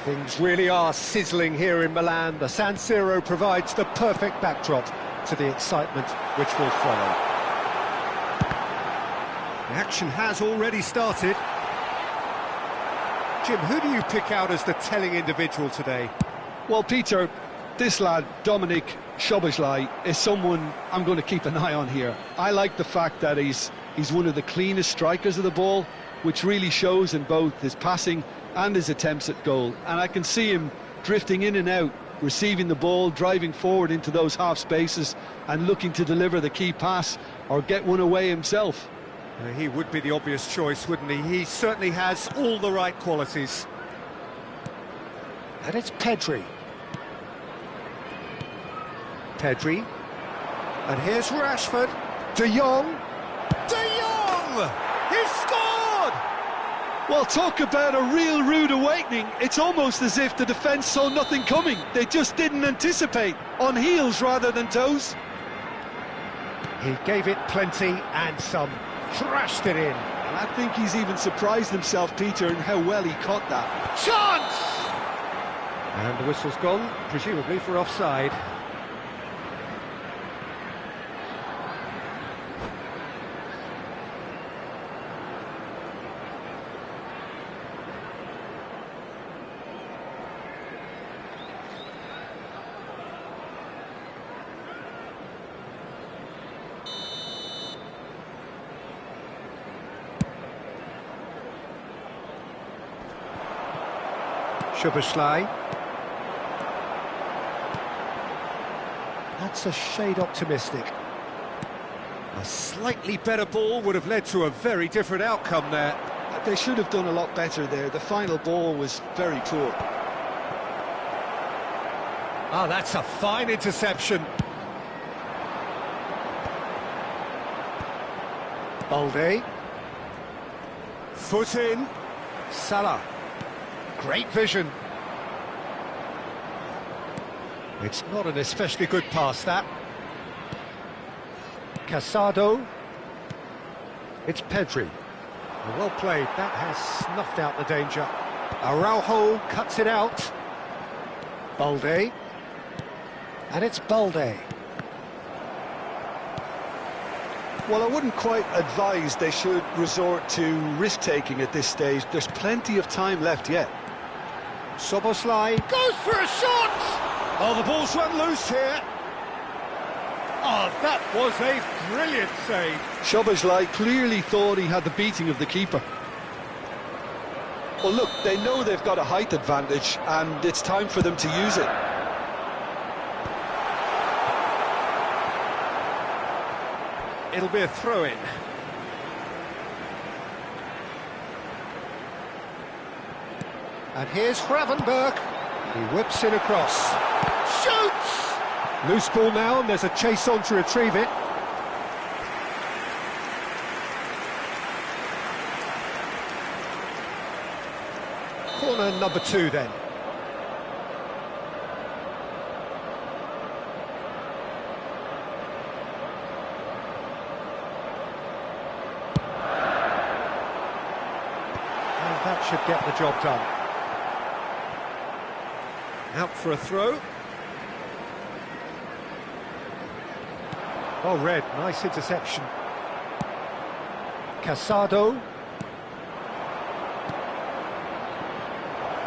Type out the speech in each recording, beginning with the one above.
Things really are sizzling here in Milan. The San Siro provides the perfect backdrop to the excitement which will follow. The action has already started. Jim, who do you pick out as the telling individual today? Well, Peter, this lad, Dominic Szoboszlai, is someone I'm going to keep an eye on here. I like the fact that he's one of the cleanest strikers of the ball, which really shows in both his passing and his attempts at goal. And I can see him drifting in and out, receiving the ball, driving forward into those half spaces and looking to deliver the key pass or get one away himself. He would be the obvious choice, wouldn't he? He certainly has all the right qualities. And it's Pedri. Pedri. And here's Rashford. De Jong. De Jong! He's scored! Well, talk about a real rude awakening. It's almost as if the defence saw nothing coming. They just didn't anticipate, on heels rather than toes. He gave it plenty and some. Trashed it in. And I think he's even surprised himself, Peter, in how well he caught that. Chance! And the whistle's gone, presumably for offside. Szoboszlai. That's a shade optimistic. A slightly better ball would have led to a very different outcome there. They should have done a lot better there. The final ball was very poor. Ah, that's a fine interception. Balde. Foot in. Salah. Great vision. It's not an especially good pass, that. Casado. It's Pedri. Well played. That has snuffed out the danger. Araujo cuts it out. Balde. And it's Balde. Well, I wouldn't quite advise they should resort to risk-taking at this stage. There's plenty of time left yet. Szoboszlai goes for a shot! Oh, the ball's run loose here. Oh, that was a brilliant save. Szoboszlai clearly thought he had the beating of the keeper. Well, look, they know they've got a height advantage, and it's time for them to use it. It'll be a throw-in. And here's Gravenberg. He whips in across. Shoots! Loose ball now, and there's a chase on to retrieve it. Corner number 2 then. And that should get the job done. Out for a throw. Oh, Red, nice interception. Casado.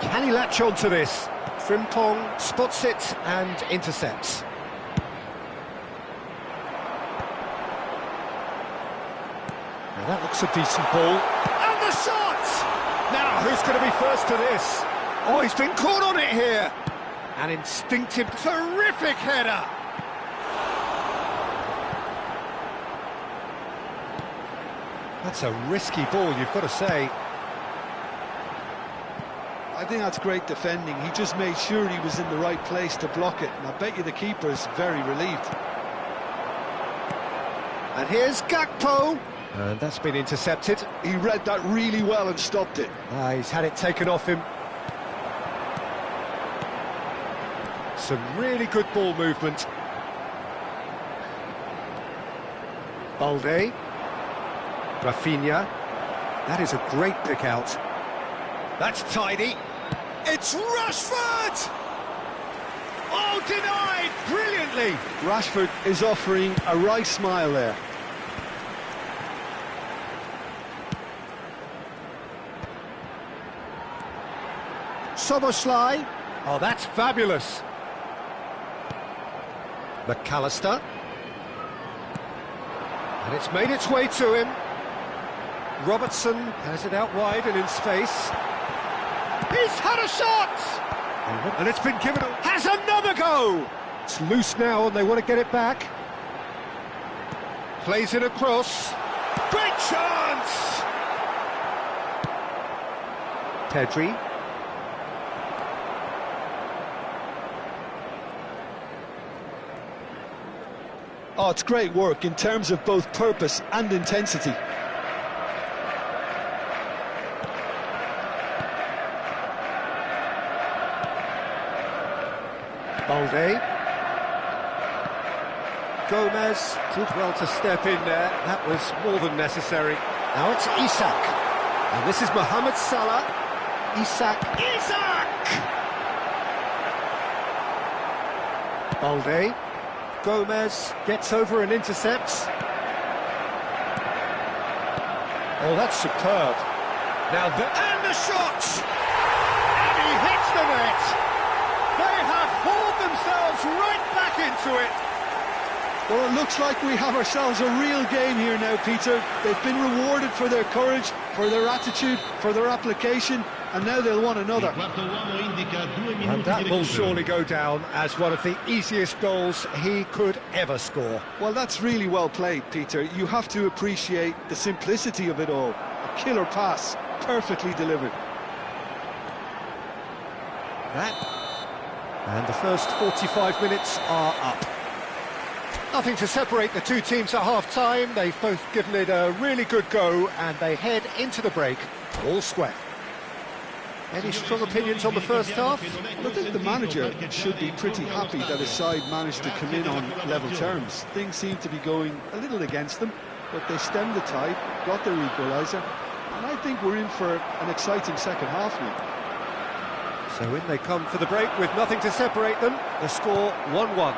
Can he latch on to this? Frimpong spots it and intercepts. Now that looks a decent ball. And the shot! Now, who's going to be first to this? Oh, he's been caught on it here. An instinctive, terrific header. That's a risky ball, you've got to say. I think that's great defending. He just made sure he was in the right place to block it, and I bet you the keeper's very relieved. And here's Gakpo. And that's been intercepted. He read that really well and stopped it. He's had it taken off him. Some really good ball movement. Balde. Rafinha. That is a great pick out. That's tidy. It's Rashford! Oh, denied brilliantly! Rashford is offering a right smile there. Szoboszlai. Oh, that's fabulous. McAllister. And it's made its way to him. Robertson has it out wide and in space. He's had a shot! And it's been given... Has another go! It's loose now and they want to get it back. Plays it across. Great chance! Pedri. Oh, it's great work in terms of both purpose and intensity. Balde. Gomez did well to step in there. That was more than necessary. Now it's Isak. And this is Mohamed Salah. Isak. Balde. Gomez gets over and intercepts. Oh, that's superb. Now and the shot! And he hits the net! They have hauled themselves right back into it! Well, it looks like we have ourselves a real game here now, Peter. They've been rewarded for their courage, for their attitude, for their application, and now they'll want another. And that will surely go down as one of the easiest goals he could ever score. Well, that's really well played, Peter. You have to appreciate the simplicity of it all. A killer pass, perfectly delivered. And the first 45 minutes are up. Nothing to separate the two teams at half-time. They've both given it a really good go, and they head into the break all square. Any strong opinions on the first half? I think the manager should be pretty happy that his side managed to come in on level terms. Things seem to be going a little against them, but they stemmed the tide, got their equaliser, and I think we're in for an exciting second half now. So in they come for the break with nothing to separate them. The score 1-1.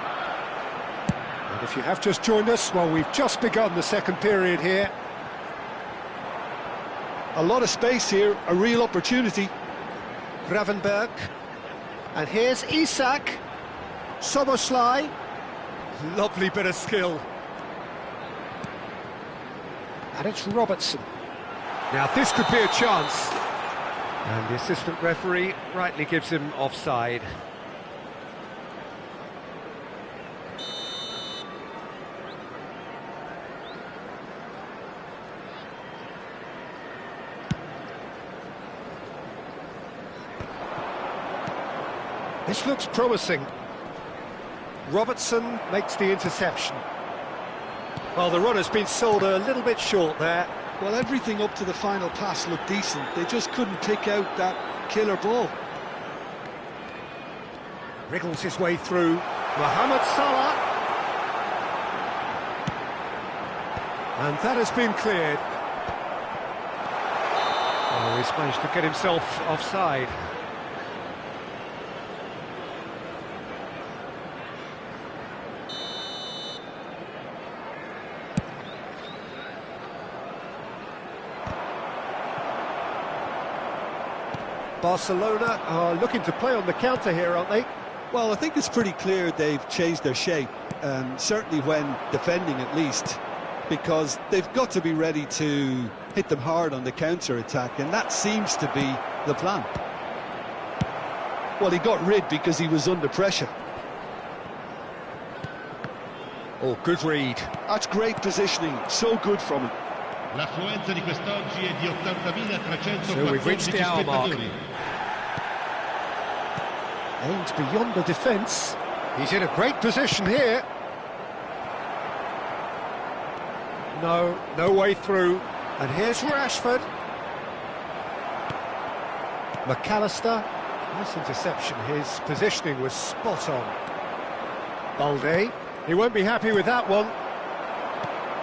And if you have just joined us, well, we've just begun the second period here. A lot of space here, a real opportunity. Gravenberg. And here's Isak. Szoboszlai. Lovely bit of skill. And it's Robertson. Now this could be a chance. And the assistant referee rightly gives him offside. This looks promising. Robertson makes the interception. Well, the runner's been sold a little bit short there. Well, everything up to the final pass looked decent. They just couldn't pick out that killer ball. Wriggles his way through. Mohamed Salah. And that has been cleared. Oh, he's managed to get himself offside. Barcelona are looking to play on the counter here, aren't they? Well, I think it's pretty clear they've changed their shape, certainly when defending at least, because they've got to be ready to hit them hard on the counter-attack, and that seems to be the plan. Well, he got rid because he was under pressure. Oh, good read. That's great positioning, so good from him. L'affluenza di quest'oggi è di 80.314 So we've reached the hour mark. Aimed beyond the defence. He's in a great position here. No way through. And here's Rashford. McAllister. Nice interception. His positioning was spot on. Balde. He won't be happy with that one.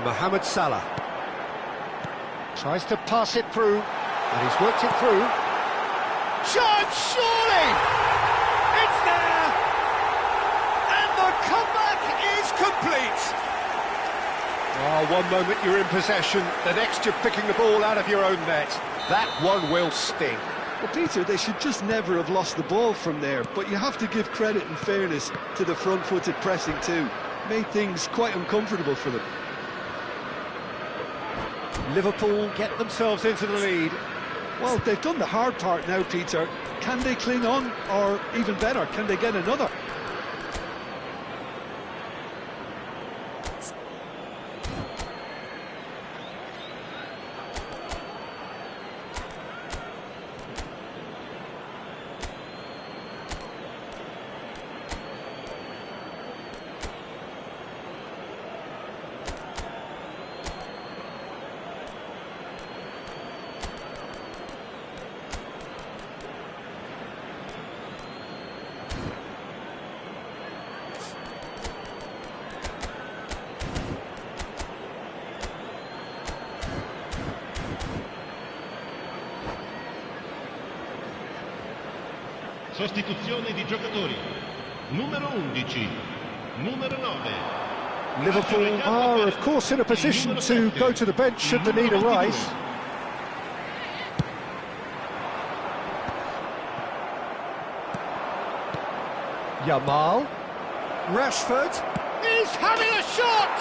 Mohamed Salah. Tries to pass it through, and he's worked it through. chance, surely! It's there! And the comeback is complete! Oh, one moment you're in possession, the next you're picking the ball out of your own net. That one will sting. Well, Peter, they should just never have lost the ball from there, but you have to give credit and fairness to the front-footed pressing too. Made things quite uncomfortable for them. Liverpool get themselves into the lead. Well, they've done the hard part now, Peter. Can they cling on, or even better, can they get another? Sostituzione di giocatori. Numero 11, numero 9. Liverpool are, of course, in a position to go to the bench should the need arise. Yamal. Rashford is having a shot!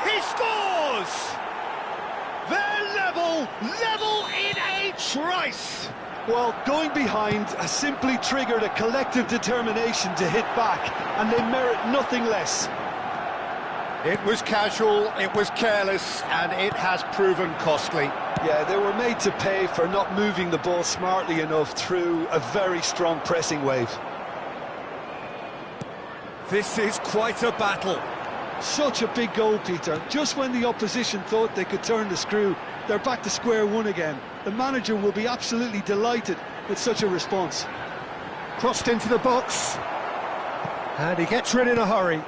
He scores! They're level in a trice! Well, going behind has simply triggered a collective determination to hit back, and they merit nothing less. It was casual, it was careless, and it has proven costly. Yeah, they were made to pay for not moving the ball smartly enough through a very strong pressing wave. This is quite a battle. Such a big goal, Peter. Just when the opposition thought they could turn the screw, they're back to square one again. The manager will be absolutely delighted with such a response. Crossed into the box. And he gets rid in a hurry.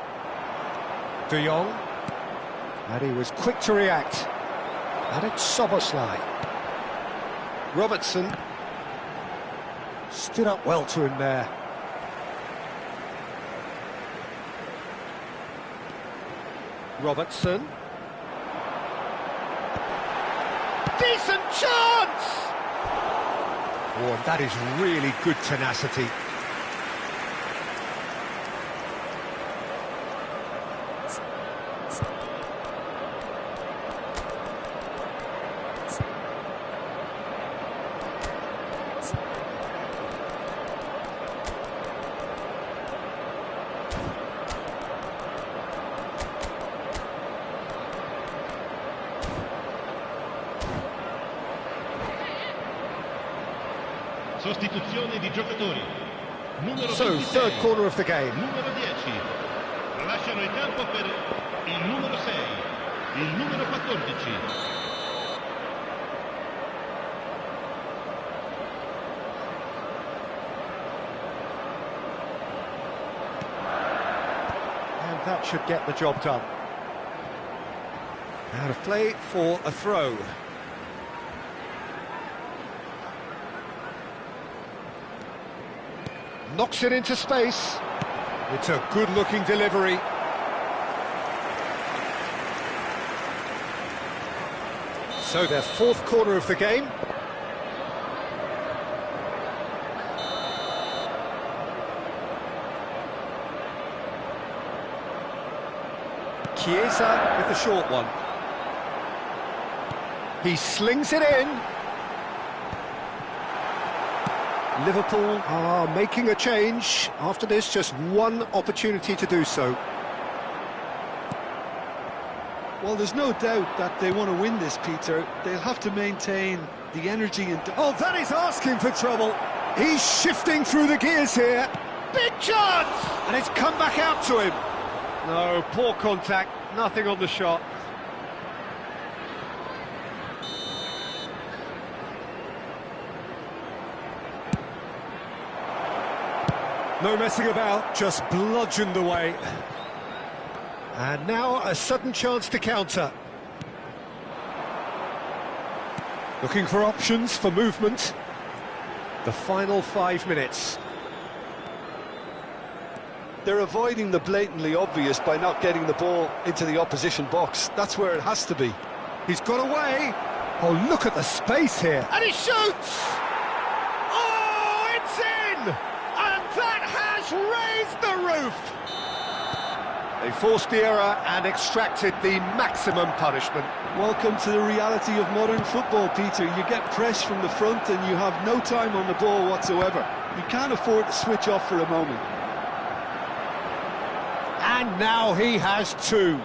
De Jong. And he was quick to react. And it's Szoboszlai. Robertson. Stood up well to him there. Robertson. Decent chance! Oh, and that is really good tenacity. Sostituzione di giocatori. Numero So, 26, third corner of the game. numero 10. Lasciano il campo per il numero 6, il numero 14. And that should get the job done. Out of play for a throw. Knocks it into space. It's a good-looking delivery. So their fourth corner of the game. Chiesa with the short one. He slings it in. Liverpool are making a change. After this, just one opportunity to do so. Well, there's no doubt that they want to win this, Peter. They'll have to maintain the energy and... Oh, that is asking for trouble. He's shifting through the gears here. Big chance! And it's come back out to him. No, poor contact. Nothing on the shot. No messing about, just bludgeoned away. And now a sudden chance to counter. Looking for options for movement. The final 5 minutes. They're avoiding the blatantly obvious by not getting the ball into the opposition box. That's where it has to be. He's got away. Oh, look at the space here. And he shoots! Oh, it's in! And that has raised the roof! They forced the error and extracted the maximum punishment. Welcome to the reality of modern football, Peter. You get press from the front and you have no time on the ball whatsoever. You can't afford to switch off for a moment. And now he has two.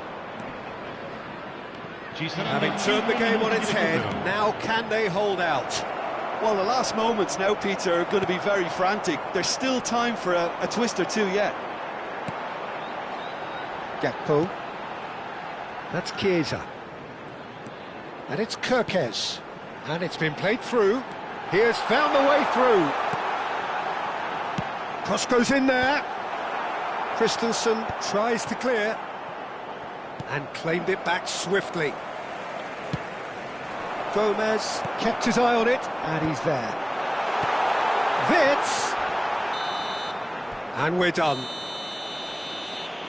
Having turned the game on its head, now can they hold out? Well, the last moments now, Peter, are going to be very frantic. There's still time for a twist or two yet. Gakpo. That's Chiesa. And it's Kirkes. And it's been played through. He has found the way through. Cross goes in there. Christensen tries to clear. And claimed it back swiftly. Gomez kept his eye on it, and he's there. Vitz! And we're done.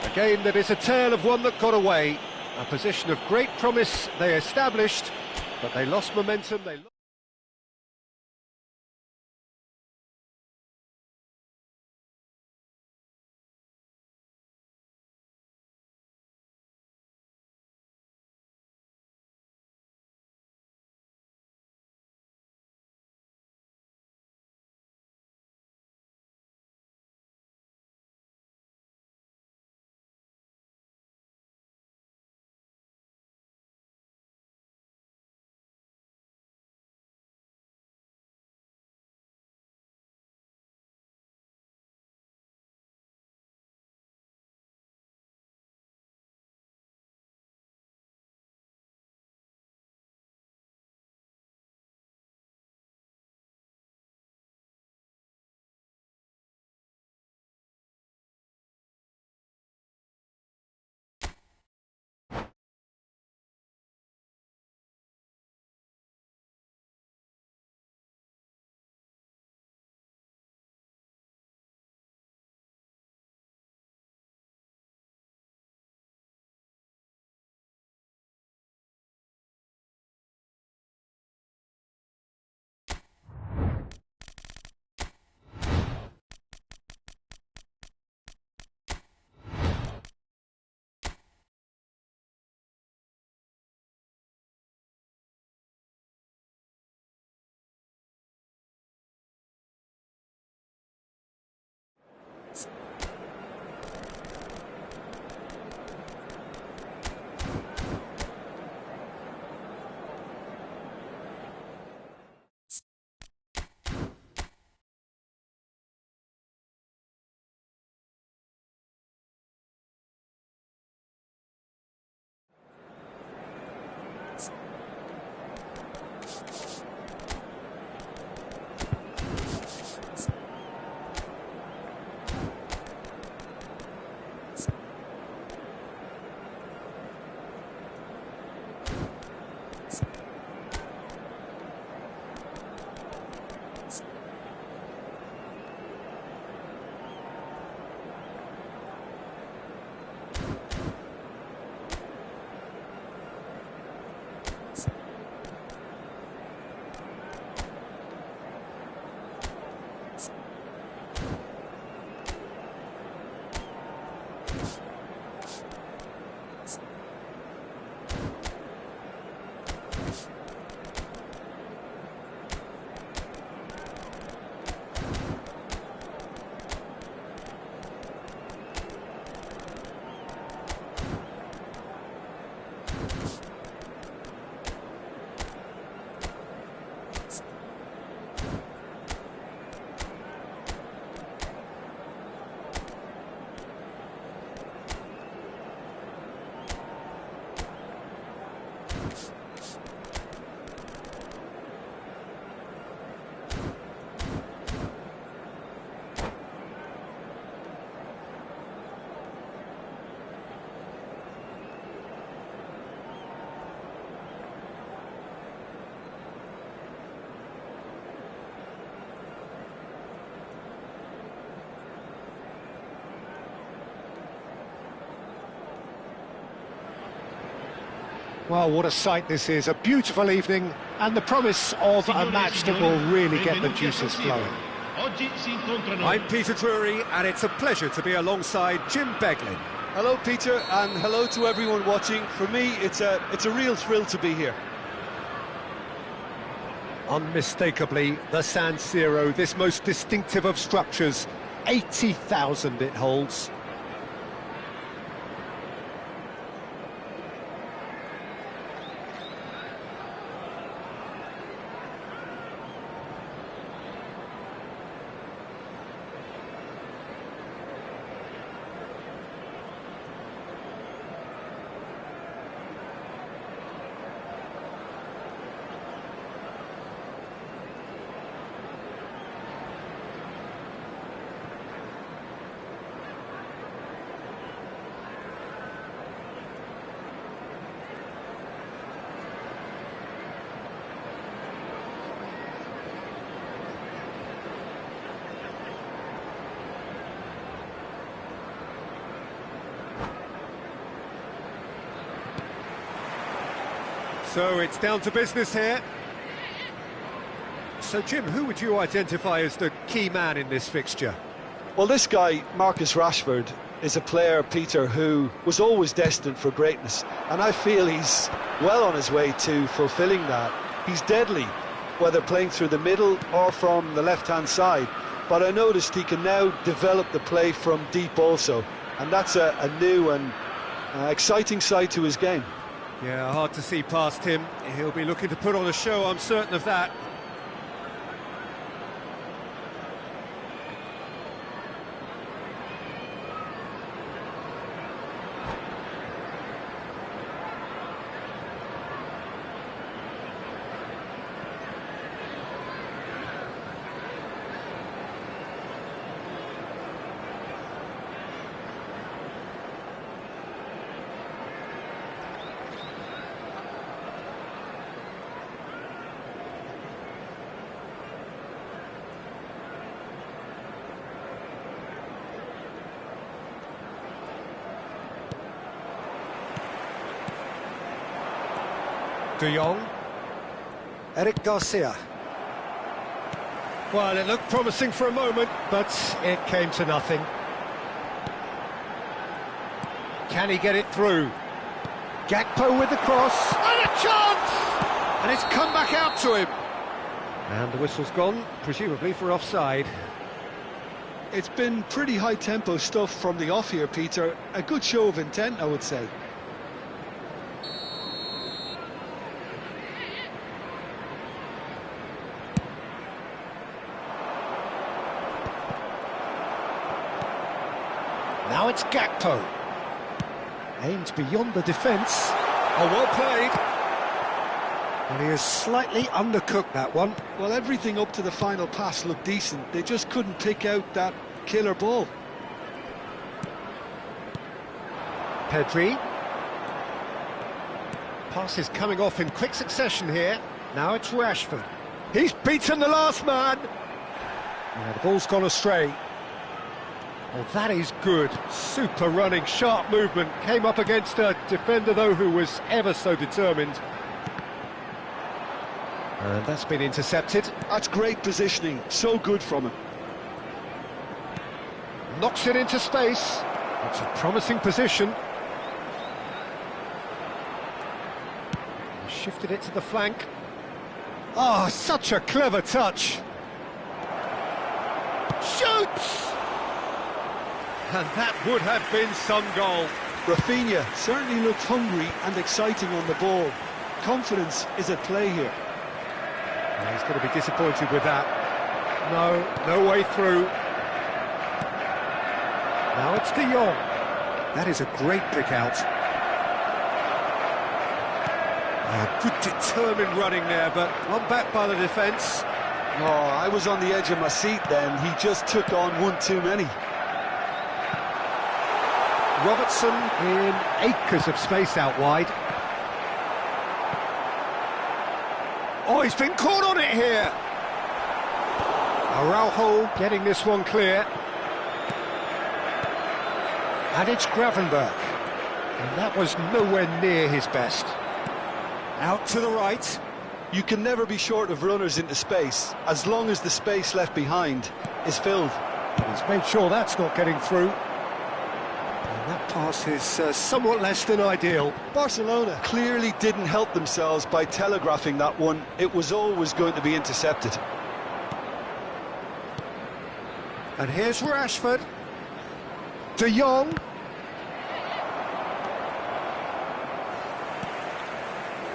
A game that is a tale of one that got away. A position of great promise they established, but they lost momentum. Well, what a sight this is. A beautiful evening and the promise of a match that will really get the juices flowing. I'm Peter Drury, and it's a pleasure to be alongside Jim Beglin. Hello, Peter, and hello to everyone watching. For me, it's a real thrill to be here. Unmistakably, the San Siro, this most distinctive of structures, 80,000 it holds. So it's down to business here. So, Jim, who would you identify as the key man in this fixture? Well, this guy, Marcus Rashford, is a player, Peter, who was always destined for greatness. And I feel he's well on his way to fulfilling that. He's deadly, whether playing through the middle or from the left-hand side. But I noticed he can now develop the play from deep also. And that's a new and exciting side to his game. Yeah, hard to see past him. He'll be looking to put on a show, I'm certain of that. De Jong. Eric Garcia. Well, it looked promising for a moment, but it came to nothing. Can he get it through? Gakpo with the cross. And a chance! And it's come back out to him. And the whistle's gone, presumably for offside. It's been pretty high-tempo stuff from the off here, Peter. A good show of intent, I would say. Now it's Gakpo. Aimed beyond the defence. Oh, well played. And he has slightly undercooked that one. Well, everything up to the final pass looked decent. They just couldn't pick out that killer ball. Pedri. Pass is coming off in quick succession here. Now it's Rashford. He's beaten the last man. Yeah, the ball's gone astray. Well, that is good. Super running, sharp movement. Came up against a defender, though, who was ever so determined. And that's been intercepted. That's great positioning. So good from him. Knocks it into space. That's a promising position. Shifted it to the flank. Oh, such a clever touch. Shoots! And that would have been some goal. Rafinha certainly looked hungry and exciting on the ball. Confidence is at play here. Well, he's going to be disappointed with that. No way through. Now it's De Jong. That is a great pick out. Good determined running there, but one back by the defence. Oh, I was on the edge of my seat then. He just took on one too many. Robertson in acres of space out wide. Oh, he's been caught on it here. Araujo getting this one clear. And it's Gravenberch. And that was nowhere near his best. Out to the right. You can never be short of runners into space, as long as the space left behind is filled. He's made sure that's not getting through. And that pass is somewhat less than ideal. Barcelona clearly didn't help themselves by telegraphing that one. It was always going to be intercepted. And here's Rashford. De Jong.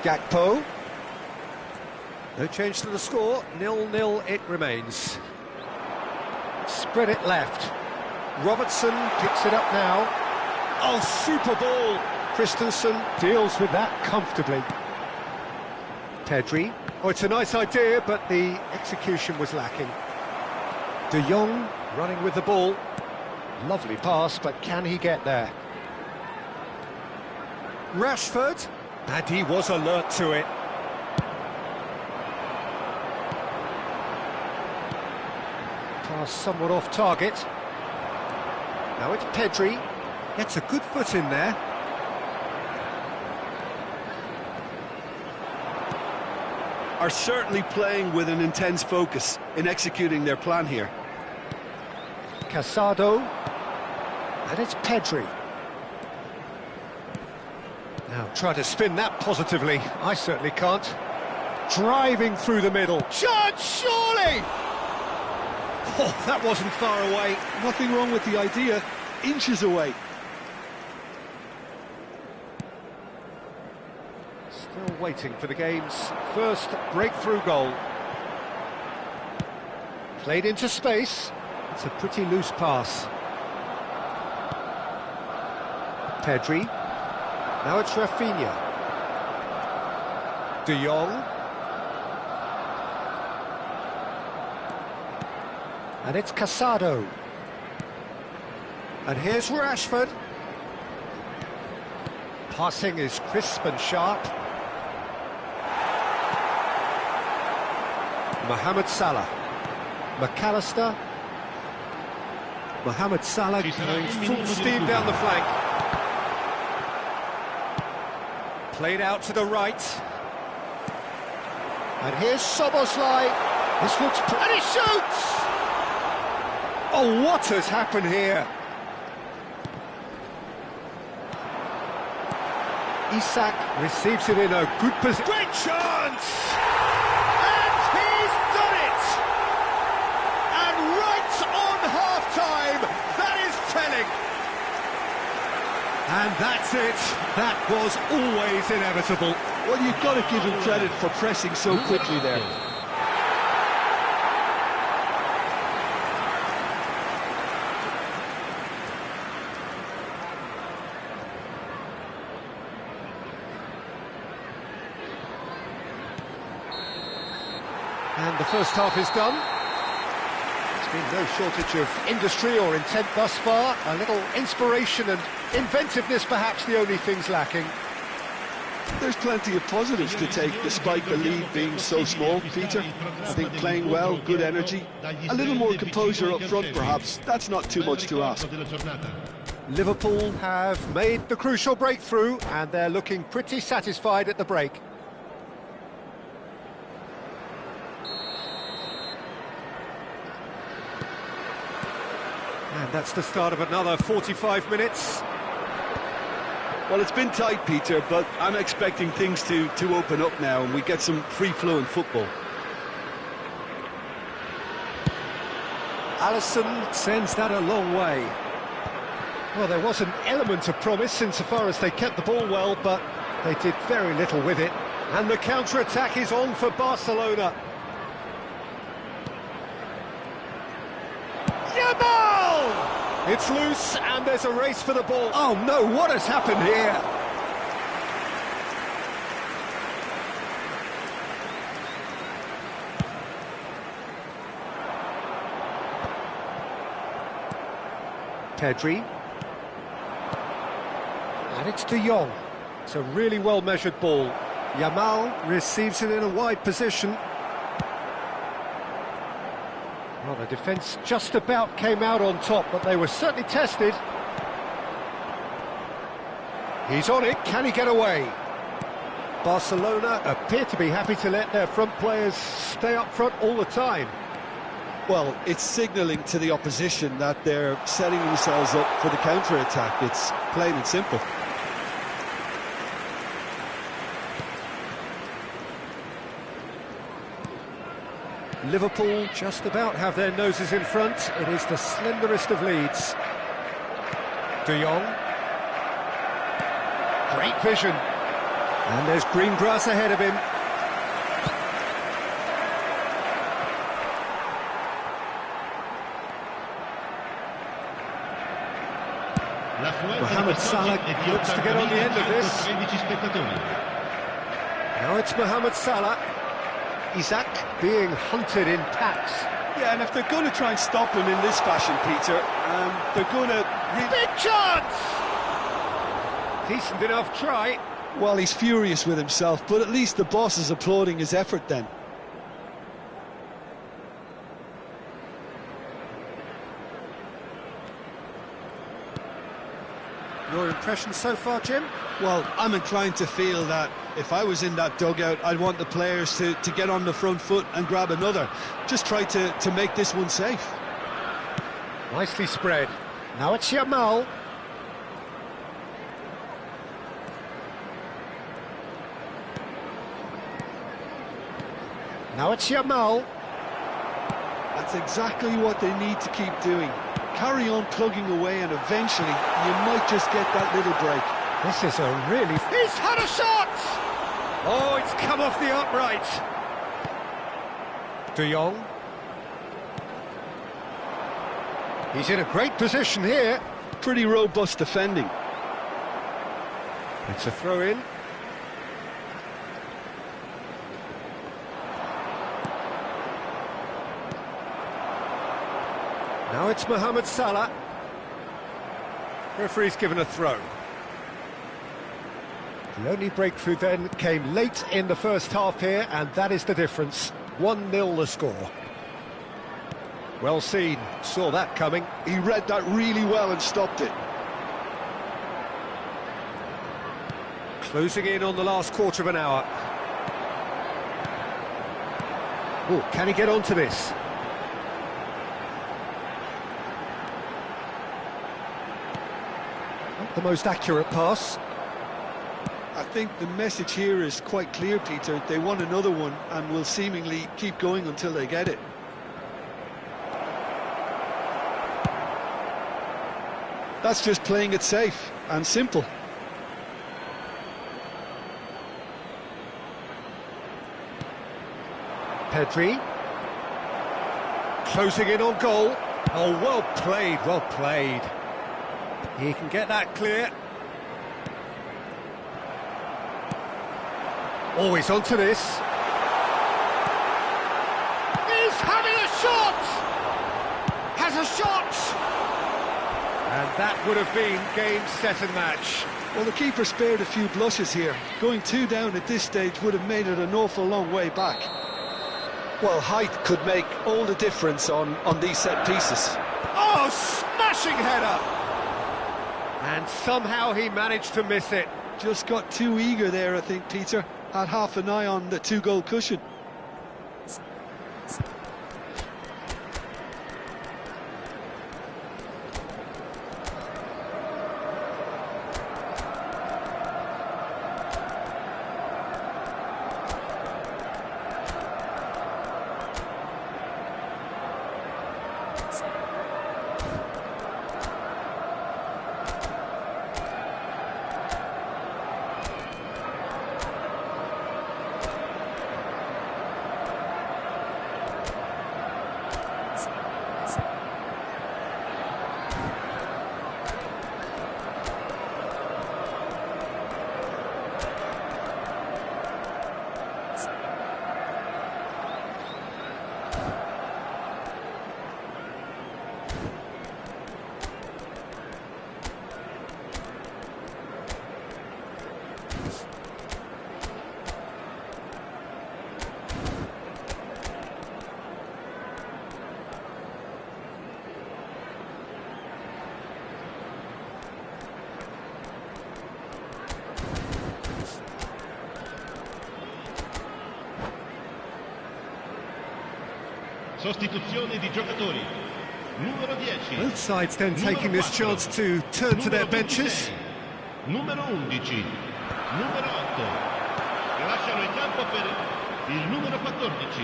Gakpo. No change to the score, 0-0 it remains. Spread it left. Robertson picks it up now. Oh, super ball! Christensen deals with that comfortably. Pedri. Oh, it's a nice idea, but the execution was lacking. De Jong running with the ball. Lovely pass, but can he get there? Rashford. And he was alert to it. Pass somewhat off target. Now it's Pedri. Gets a good foot in there. Are certainly playing with an intense focus in executing their plan here. Casado. And it's Pedri. Now try to spin that positively. I certainly can't. Driving through the middle. Chance, surely! Oh, that wasn't far away. Nothing wrong with the idea. Inches away. Still waiting for the game's first breakthrough goal. Played into space. It's a pretty loose pass. Pedri. Now it's Rafinha. De Jong. And it's Casado. And here's Rashford. Passing is crisp and sharp. Mohamed Salah. McAllister. Mohamed Salah going full steam down the flank. Played out to the right. And here's Szoboszlai. This looks and he shoots! Oh, what has happened here? Isak receives it in a good position. Great chance! And he's done it! And right on half-time, that is telling. And that's it. That was always inevitable. Well, you've got to give him credit for pressing so quickly there. And the first half is done. There's been no shortage of industry or intent thus far. A little inspiration and inventiveness, perhaps the only things lacking. There's plenty of positives to take, despite the lead being so small, Peter. I think playing well, good energy, a little more composure up front, perhaps. That's not too much to ask. Liverpool have made the crucial breakthrough, and they're looking pretty satisfied at the break. And that's the start of another 45 minutes. Well, it's been tight, Peter, but I'm expecting things to open up now and we get some free-flowing football. Alisson sends that a long way. Well, there was an element of promise insofar as they kept the ball well, but they did very little with it. And the counter-attack is on for Barcelona. Yamal! It's loose, and there's a race for the ball. Oh no, what has happened here? Pedri. And it's De Jong. It's a really well-measured ball. Yamal receives it in a wide position. Well, the defence just about came out on top, but they were certainly tested. He's on it, can he get away? Barcelona appear to be happy to let their front players stay up front all the time. Well, it's signalling to the opposition that they're setting themselves up for the counter-attack. It's plain and simple. Liverpool just about have their noses in front. It is the slenderest of leads. De Jong. Great vision. And there's green grass ahead of him. Mohamed Salah looks to get on the end of this. Now it's Mohamed Salah. Isaac being hunted in packs. Yeah, and if they're going to try and stop him in this fashion, Peter, they're going to... Big chance! Decent enough try. Well, he's furious with himself, but at least the boss is applauding his effort then. Your impression so far, Jim? Well, I'm inclined to feel that if I was in that dugout, I'd want the players to get on the front foot and grab another. Just try to make this one safe. Nicely spread. Now it's Yamal. Now it's Yamal. That's exactly what they need to keep doing. Carry on plugging away and eventually you might just get that little break. This is a really... He's had a shot! Oh, it's come off the upright. De Jong. He's in a great position here. Pretty robust defending. It's a throw-in. Now it's Mohamed Salah. Referee's given a throw. The only breakthrough then came late in the first half here, and that is the difference. 1-0 the score. Well seen, saw that coming. He read that really well and stopped it. Closing in on the last quarter of an hour. Oh, can he get onto this? Not the most accurate pass. I think the message here is quite clear, Peter. They want another one and will seemingly keep going until they get it. That's just playing it safe and simple. Pedri. Closing in on goal. Oh, well played, well played. He can get that clear. Always onto this. He's having a shot! Has a shot! And that would have been game, set and match. Well, the keeper spared a few blushes here. Going 2 down at this stage would have made it an awful long way back. Well, height could make all the difference on these set pieces. Oh, smashing header! And somehow he managed to miss it. Just got too eager there, I think, Peter. Had half an eye on the 2-goal cushion. Sostituzione di giocatori. Numero 10. Both sides then taking this chance to turn to their benches. Numero 11. Numero 8. Lasciano il campo per il numero 14,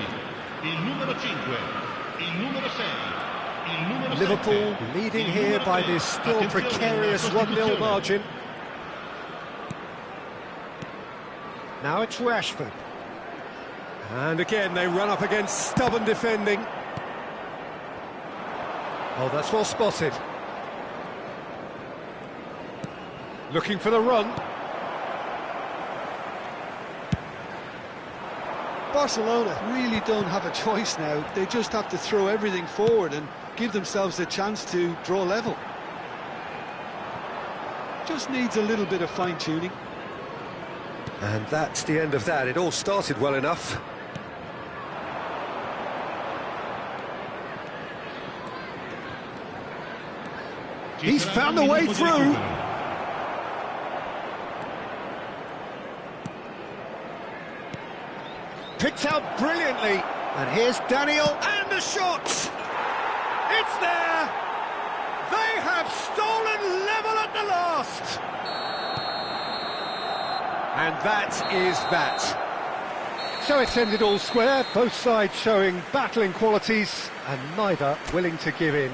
il numero 5, il numero 6, il numero 7. Liverpool leading here by this still precarious 1-0 margin. Now it's Rashford. And again they run up against stubborn defending. Oh, that's well spotted. Looking for the run. Barcelona really don't have a choice now. They just have to throw everything forward and give themselves a chance to draw level. Just needs a little bit of fine-tuning. And that's the end of that. It all started well enough. He's found a way through. Picked out brilliantly. And here's Daniel, and the shot! It's there! They have stolen level at the last! And that is that. So it's ended all square, both sides showing battling qualities, and neither willing to give in.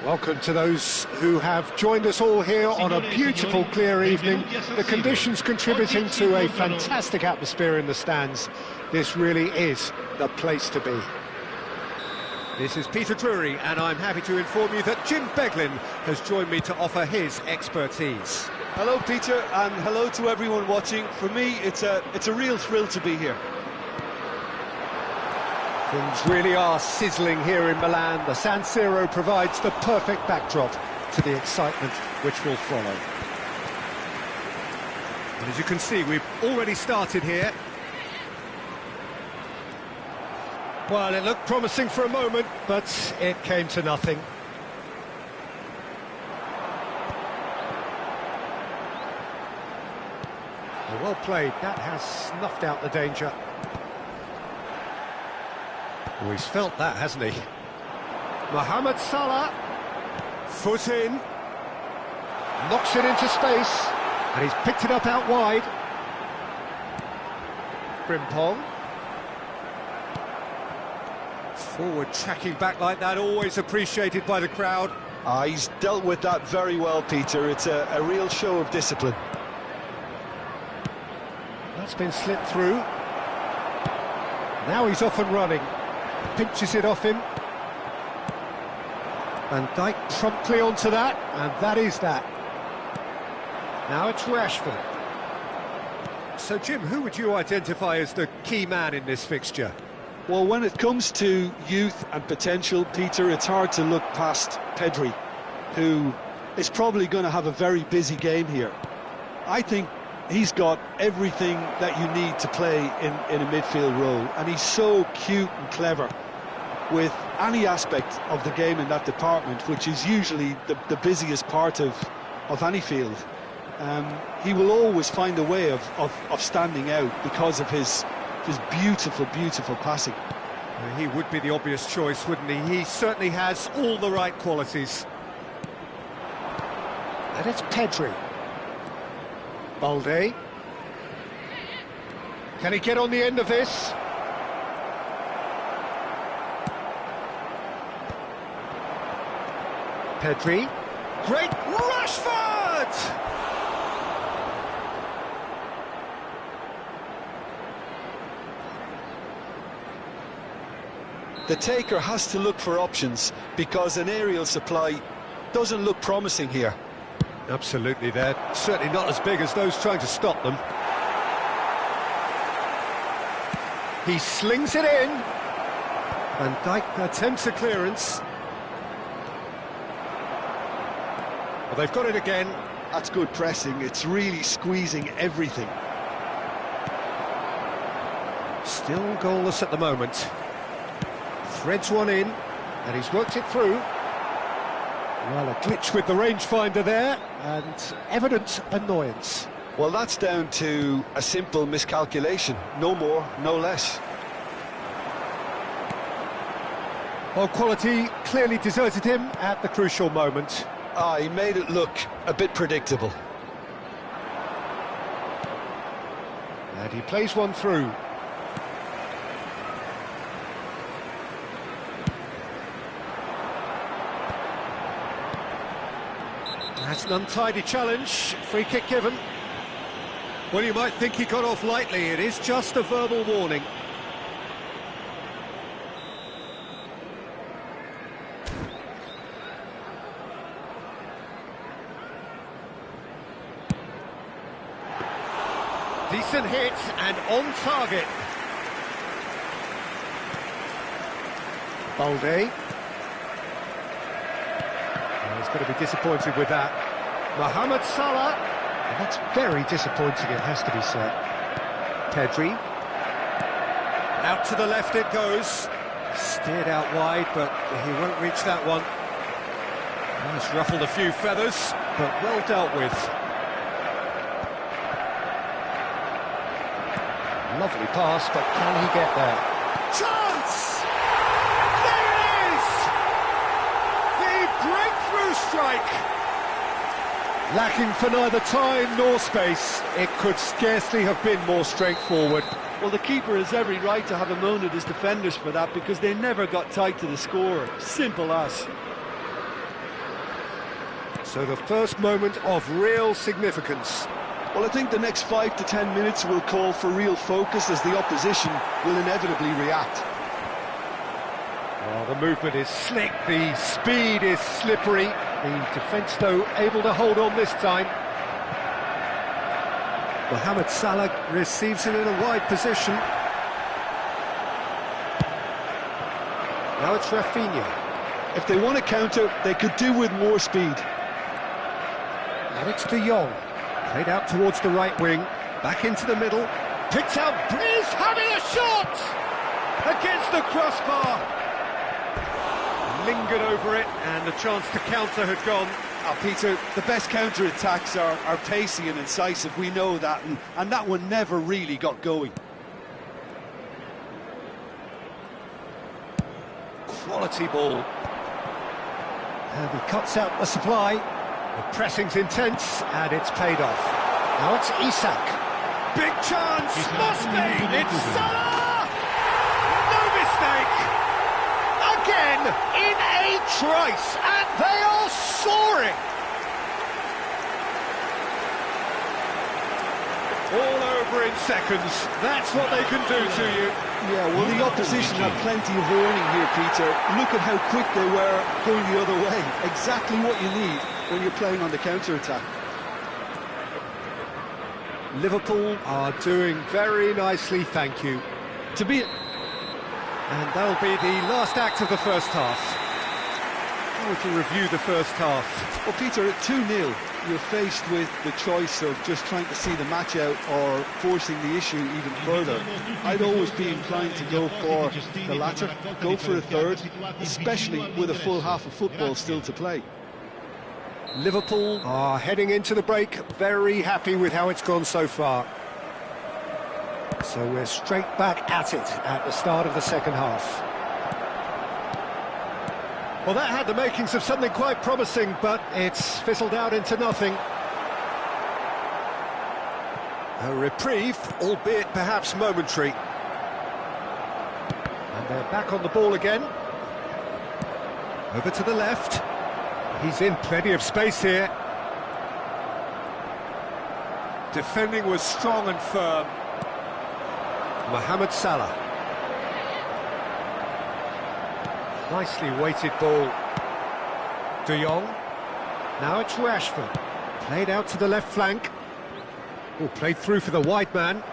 Welcome to those who have joined us all here on a beautiful, clear evening. The conditions contributing to a fantastic atmosphere in the stands. This really is the place to be. This is Peter Drury, and I'm happy to inform you that Jim Beglin has joined me to offer his expertise. Hello, Peter, and hello to everyone watching. For me, it's a real thrill to be here. Things really are sizzling here in Milan. The San Siro provides the perfect backdrop to the excitement which will follow. And as you can see, we've already started here. Well, it looked promising for a moment, but it came to nothing. Well played. That has snuffed out the danger. Oh, he's felt that, hasn't he? Mohamed Salah. Foot in. Knocks it into space. And he's picked it up out wide. Frimpong. Forward tracking back like that, always appreciated by the crowd. He's dealt with that very well, Peter. It's a real show of discipline. That's been slipped through. Now he's off and running. Pinches it off him. Van Dijk promptly onto that, and that is that. Now it's Rashford. So, Jim, who would you identify as the key man in this fixture? Well, when it comes to youth and potential, Peter, it's hard to look past Pedri, who is probably going to have a very busy game here. I think he's got everything that you need to play in a midfield role, and he's so cute and clever with any aspect of the game in that department, which is usually the busiest part of any field. He will always find a way of standing out because of his beautiful, beautiful passing. He would be the obvious choice, wouldn't he? He certainly has all the right qualities. And it's Pedri. Balde. Can he get on the end of this? Pedri. Great Rashford! The taker has to look for options because an aerial supply doesn't look promising here. Absolutely, they're certainly not as big as those trying to stop them. He slings it in. Van Dijk attempts a clearance. Well, they've got it again. That's good pressing. It's really squeezing everything. Still goalless at the moment. Threads one in, and he's worked it through. Well, a glitch with the rangefinder there, and evident annoyance. Well, that's down to a simple miscalculation. No more, no less. Well, quality clearly deserted him at the crucial moment. He made it look a bit predictable. And he plays one through. That's an untidy challenge, free kick given. Well, you might think he got off lightly, it is just a verbal warning. Decent hit and on target. Balde. He's going to be disappointed with that. Mohamed Salah. And that's very disappointing, it has to be said. Pedri. Out to the left it goes. Steered out wide, but he won't reach that one. Well, it's ruffled a few feathers, but well dealt with. Lovely pass, but can he get there? Chance! There it is! The breakthrough strike! Lacking for neither time nor space, it could scarcely have been more straightforward. Well, the keeper has every right to have a moan at his defenders for that, because they never got tight to the score. Simple as. So the first moment of real significance. Well, I think the next 5 to 10 minutes will call for real focus as the opposition will inevitably react. Oh, the movement is slick, the speed is slippery. The defence, though, able to hold on this time. Mohamed Salah receives it in a wide position. Now it's Rafinha. If they want to counter, they could do with more speed. And it's De Jong. Played out towards the right wing. Back into the middle. Picked out. He's having a shot! Against the crossbar. Lingered over it, and the chance to counter had gone. Oh, Peter, the best counter-attacks are pacey and incisive, we know that, and that one never really got going. Quality ball. And he cuts out the supply. The pressing's intense, and it's paid off. Now it's Isak. Big chance! Must be! It's Salah! No mistake! Again, in a trice, and they are soaring! All over in seconds. That's what they can do to you. Yeah, well, the opposition had plenty of warning here, Peter. Look at how quick they were going the other way. Exactly what you need when you're playing on the counter-attack. Liverpool are doing very nicely, thank you. To be... And that'll be the last act of the first half. We can review the first half. Well, Peter, at 2-0, you're faced with the choice of just trying to see the match out or forcing the issue even further. I'd always be inclined to go for the latter, go for a third, especially with a full half of football still to play. Liverpool are heading into the break, very happy with how it's gone so far. So we're straight back at it at the start of the second half. Well, that had the makings of something quite promising, but it's fizzled out into nothing. A reprieve, albeit perhaps momentary. And they're back on the ball again. Over to the left. He's in plenty of space here. Defending was strong and firm. Mohamed Salah. Nicely weighted ball. De Jong. Now it's Rashford. Played out to the left flank. Oh, played through for the wide man.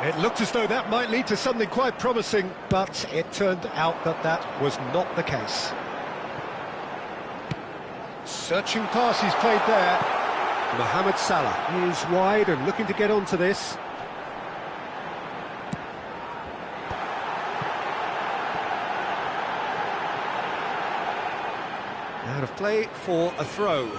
It looked as though that might lead to something quite promising, but it turned out that that was not the case. Searching pass he's played there. Mohamed Salah is wide and looking to get onto this. Out of play for a throw.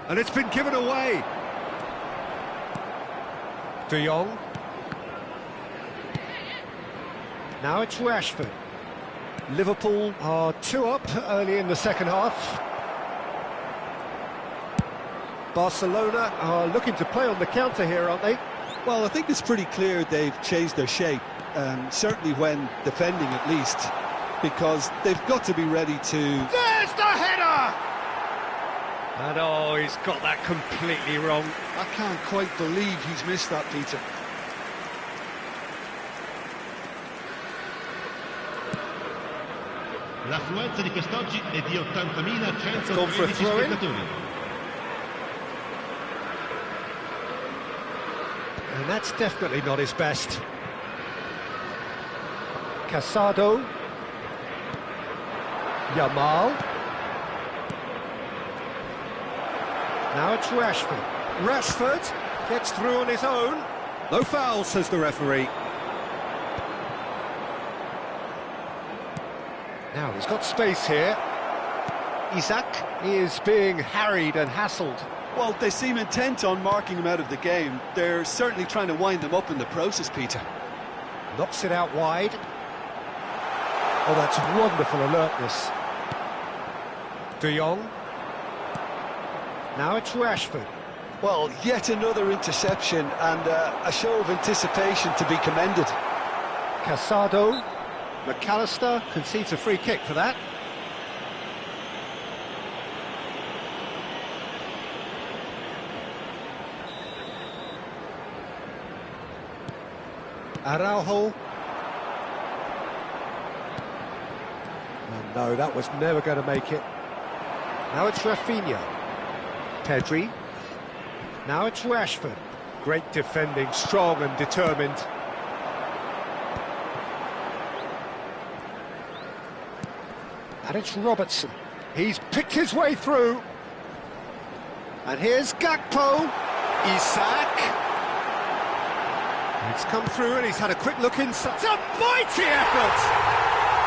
And it's been given away. De Jong. Now it's Rashford. Liverpool are 2 up early in the second half. Barcelona are looking to play on the counter here, aren't they? Well, I think it's pretty clear they've changed their shape, certainly when defending at least, because they've got to be ready to... There's the header! And oh, he's got that completely wrong. I can't quite believe he's missed that, Peter. L'affluenza di quest'oggi è di 80.113 Gone for a throw-in. spettatori. And that's definitely not his best. Casado. Yamal. Now it's Rashford. Rashford gets through on his own. No foul, says the referee. Now he's got space here. Isak is being harried and hassled. Well, they seem intent on marking him out of the game. They're certainly trying to wind them up in the process, Peter. Knocks it out wide. Oh, that's wonderful alertness. De Jong. Now it's Rashford. Well, yet another interception and a show of anticipation to be commended. Casado. McAllister concedes a free kick for that. Araujo. Oh no, that was never going to make it. Now it's Rafinha. Pedri. Now it's Rashford. Great defending, strong and determined. And it's Robertson. He's picked his way through. And here's Gakpo. Isak. It's come through and he's had a quick look inside. It's a mighty effort!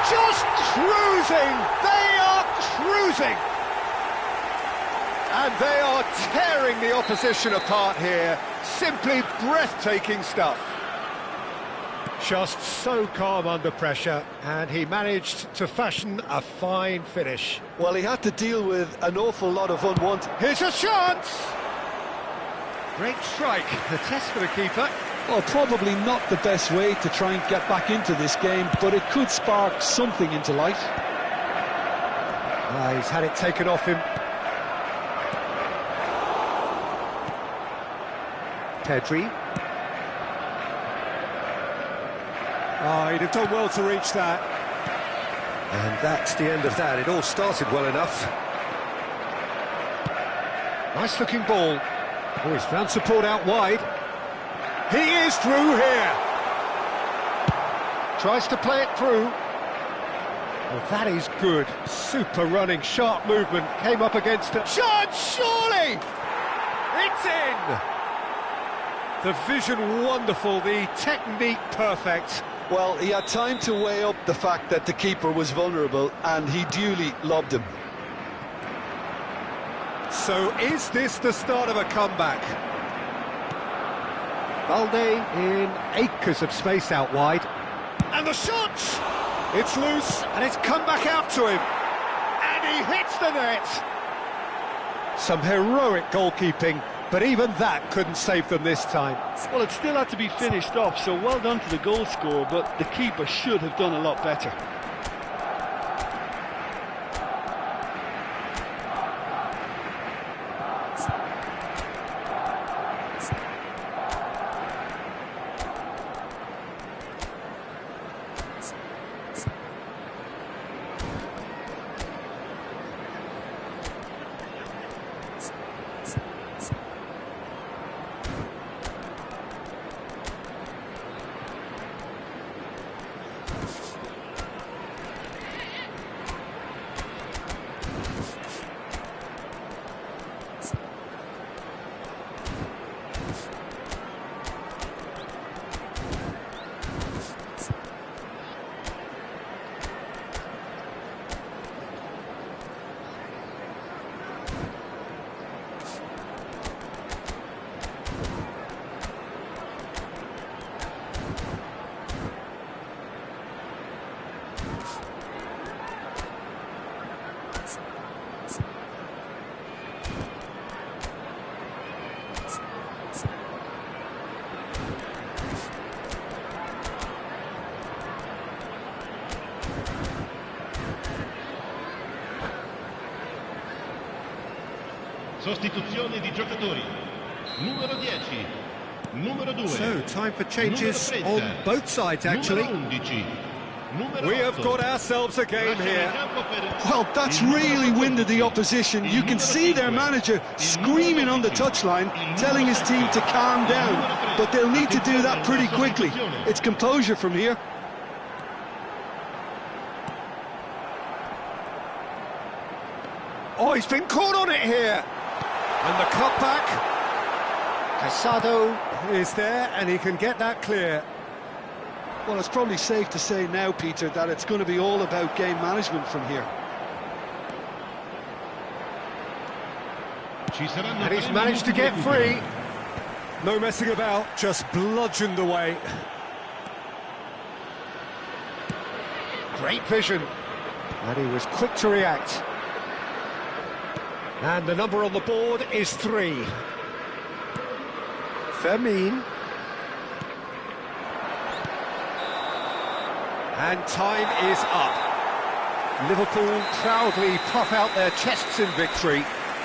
Just cruising! They are cruising! And they are tearing the opposition apart here. Simply breathtaking stuff. Just so calm under pressure, and he managed to fashion a fine finish. Well, he had to deal with an awful lot of unwanted... Here's a chance! Great strike, the test for the keeper. Well, probably not the best way to try and get back into this game, but it could spark something into life. He's had it taken off him. Pedri. He'd have done well to reach that. And that's the end of that. It all started well enough. Nice looking ball. Oh, he's found support out wide. He is through here. Tries to play it through. Well, that is good. Super running, sharp movement. Came up against it. Shot, surely! It's in! The vision wonderful, the technique perfect. Well, he had time to weigh up the fact that the keeper was vulnerable, and he duly lobbed him. So is this the start of a comeback? Balde in acres of space out wide. And the shot! It's loose, and it's come back out to him. And he hits the net. Some heroic goalkeeping, but even that couldn't save them this time. Well, it still had to be finished off, so well done to the goal scorer, but the keeper should have done a lot better. Sostituzione di giocatori. Numero 10, numero 2. So, time for changes on both sides, actually. Numero 11, Numero We have 8. got ourselves a game Lasciano il here. campo per Well, that's il numero really 14. winded the opposition. You can see their manager screaming on the touchline, telling his team to calm down. But they'll need to do that pretty quickly. It's composure from here. Oh, he's been caught on it here. And the cutback. Casado is there, and he can get that clear. Well, it's probably safe to say now, Peter, that it's going to be all about game management from here. Ci saranno And he's 3 managed to minuti get di free. recupero. No messing about, just bludgeoned away. Great vision. And he was quick to react. And the number on the board is 3. Fermin. And time is up. Liverpool proudly puff out their chests in victory.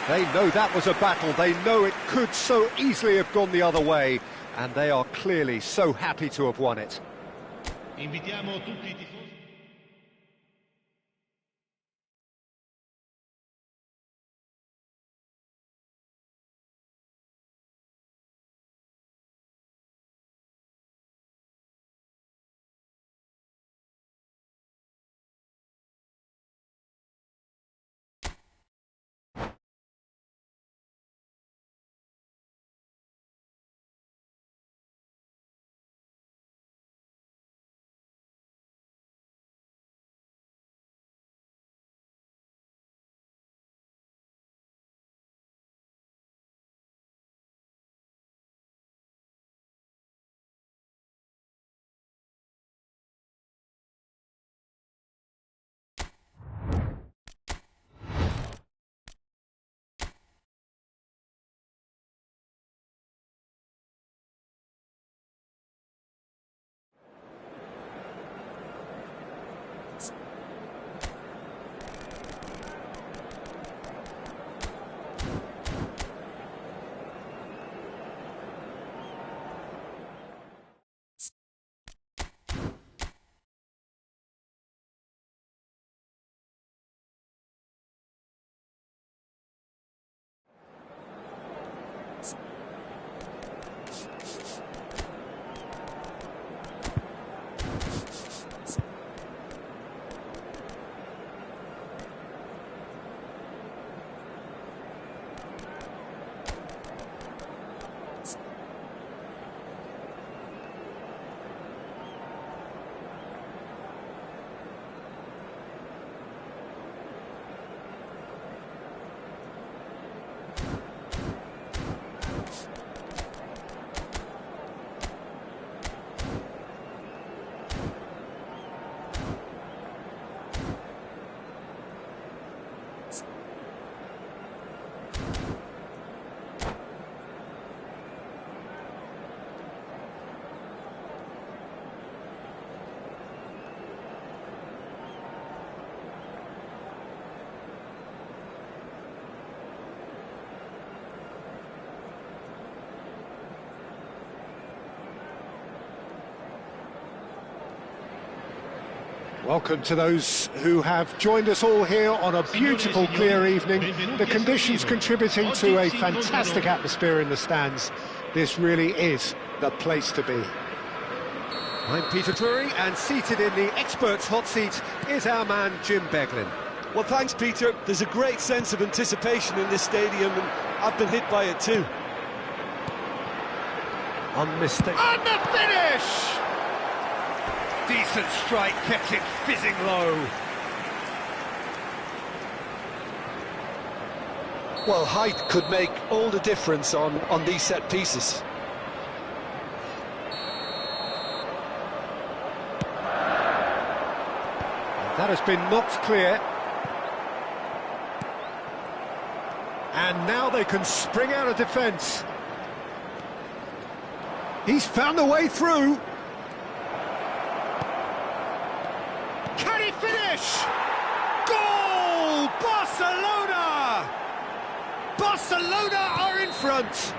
They know that was a battle. They know it could so easily have gone the other way. And they are clearly so happy to have won it. Invitiamo tutti i tifosi. Welcome to those who have joined us all here on a beautiful, clear evening. The conditions contributing to a fantastic atmosphere in the stands. This really is the place to be. I'm Peter Drury, and seated in the experts' hot seat is our man Jim Beglin. Well, thanks, Peter. There's a great sense of anticipation in this stadium, and I've been hit by it too. Unmistakable. And the finish! Decent strike, kept it fizzing low. Well, height could make all the difference on these set pieces. That has been knocked clear. And now they can spring out of defence. He's found a way through. Can he finish? Goal! Barcelona! Barcelona are in front.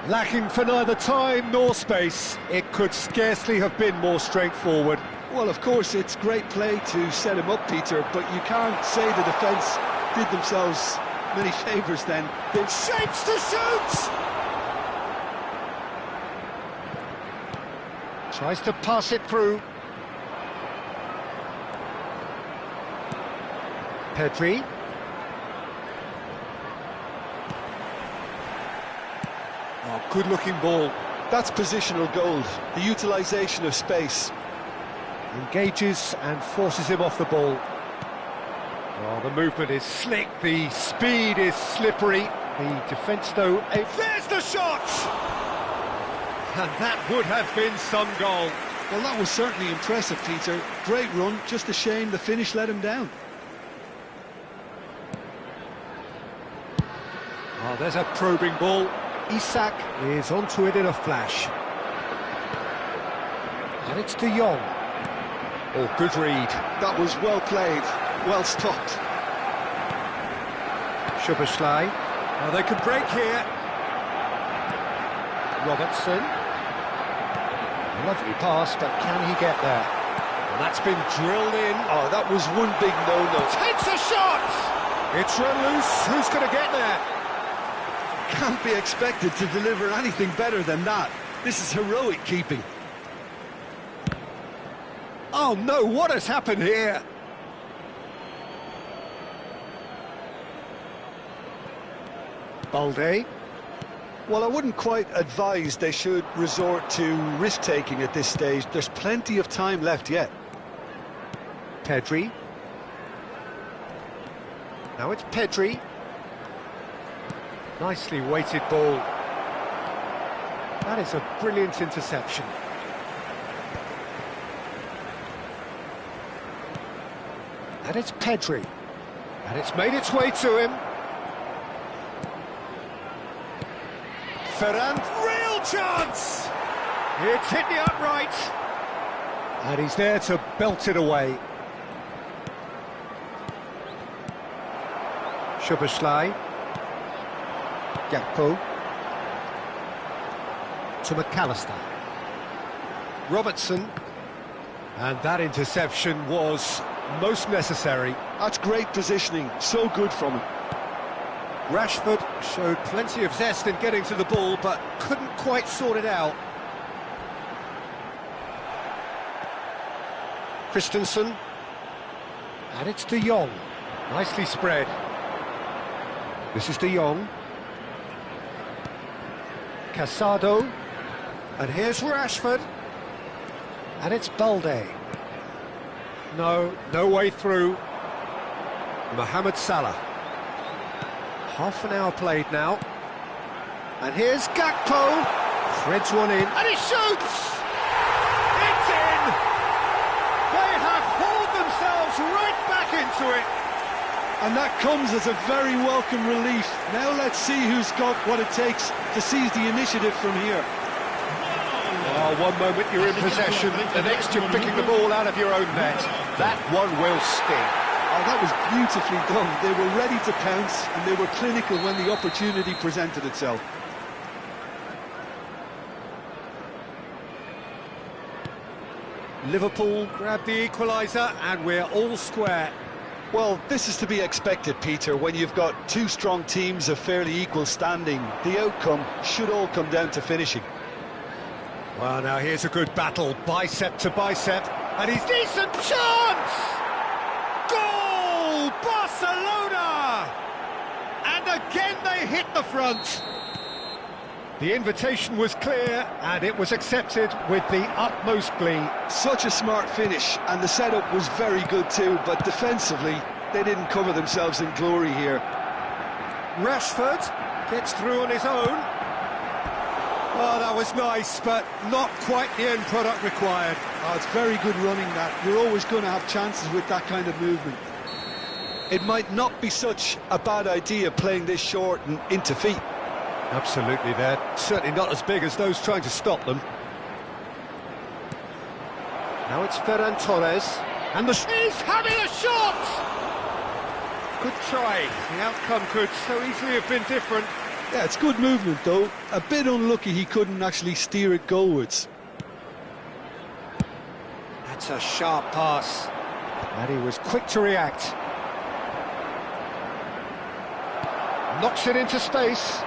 Lacking for neither time nor space, it could scarcely have been more straightforward. Well, of course, it's great play to set him up, Peter, but you can't say the defence did themselves many favours then. It shapes to shoot! Tries to pass it through. Pedri. Oh, good-looking ball. That's positional gold, the utilisation of space. Engages and forces him off the ball. Oh, the movement is slick, the speed is slippery. The defence, though, there's the shot! And that would have been some goal. Well, that was certainly impressive, Peter. Great run, just a shame the finish let him down. Oh, there's a probing ball. Isak is onto it in a flash. And it's De Jong. Oh, good read. That was well played, well stopped. Szoboszlai. Oh, they could break here. Robertson. Lovely pass, but can he get there? And that's been drilled in. Oh, that was one big no-no. Takes a shot! It's run loose. Who's going to get there? Can't be expected to deliver anything better than that. This is heroic keeping. Oh no, what has happened here? Balde. Well, I wouldn't quite advise they should resort to risk-taking at this stage. There's plenty of time left yet. Pedri. Now it's Pedri. Nicely weighted ball. That is a brilliant interception. And it's Pedri. And it's made its way to him. Ferran, real chance! It's hit the upright. And he's there to belt it away. Szoboszlai. Gakpo. To McAllister. Robertson. And that interception was most necessary. That's great positioning, so good from him. Rashford showed plenty of zest in getting to the ball, but couldn't quite sort it out. Christensen. And it's De Jong. Nicely spread. This is De Jong. Casado. And here's Rashford. And it's Balde. No way through. Mohamed Salah. Half an hour played now. And here's Gakpo. Threads one in. And he shoots! It's in! They have hauled themselves right back into it. And that comes as a very welcome relief. Now let's see who's got what it takes to seize the initiative from here. Oh, one moment you're in possession, the next you're picking the ball out of your own net. That one will sting. Oh, that was beautifully done. They were ready to pounce, and they were clinical when the opportunity presented itself. Liverpool grab the equaliser, and we're all square. Well, this is to be expected, Peter, when you've got two strong teams of fairly equal standing. The outcome should all come down to finishing. Well, now here's a good battle, bicep to bicep, and he's decent chance! Goal! Barcelona! And again they hit the front. The invitation was clear, and it was accepted with the utmost glee. Such a smart finish, and the setup was very good too, but defensively, they didn't cover themselves in glory here. Rashford gets through on his own. Oh, that was nice, but not quite the end product required. Oh, it's very good running, that. You're always going to have chances with that kind of movement. It might not be such a bad idea playing this short and into feet. Absolutely, they're certainly not as big as those trying to stop them. Now it's Ferran Torres, and he's having a shot! Good try. The outcome could so easily have been different. Yeah, it's good movement, though. A bit unlucky he couldn't actually steer it goalwards. That's a sharp pass. And he was quick to react. Knocks it into space.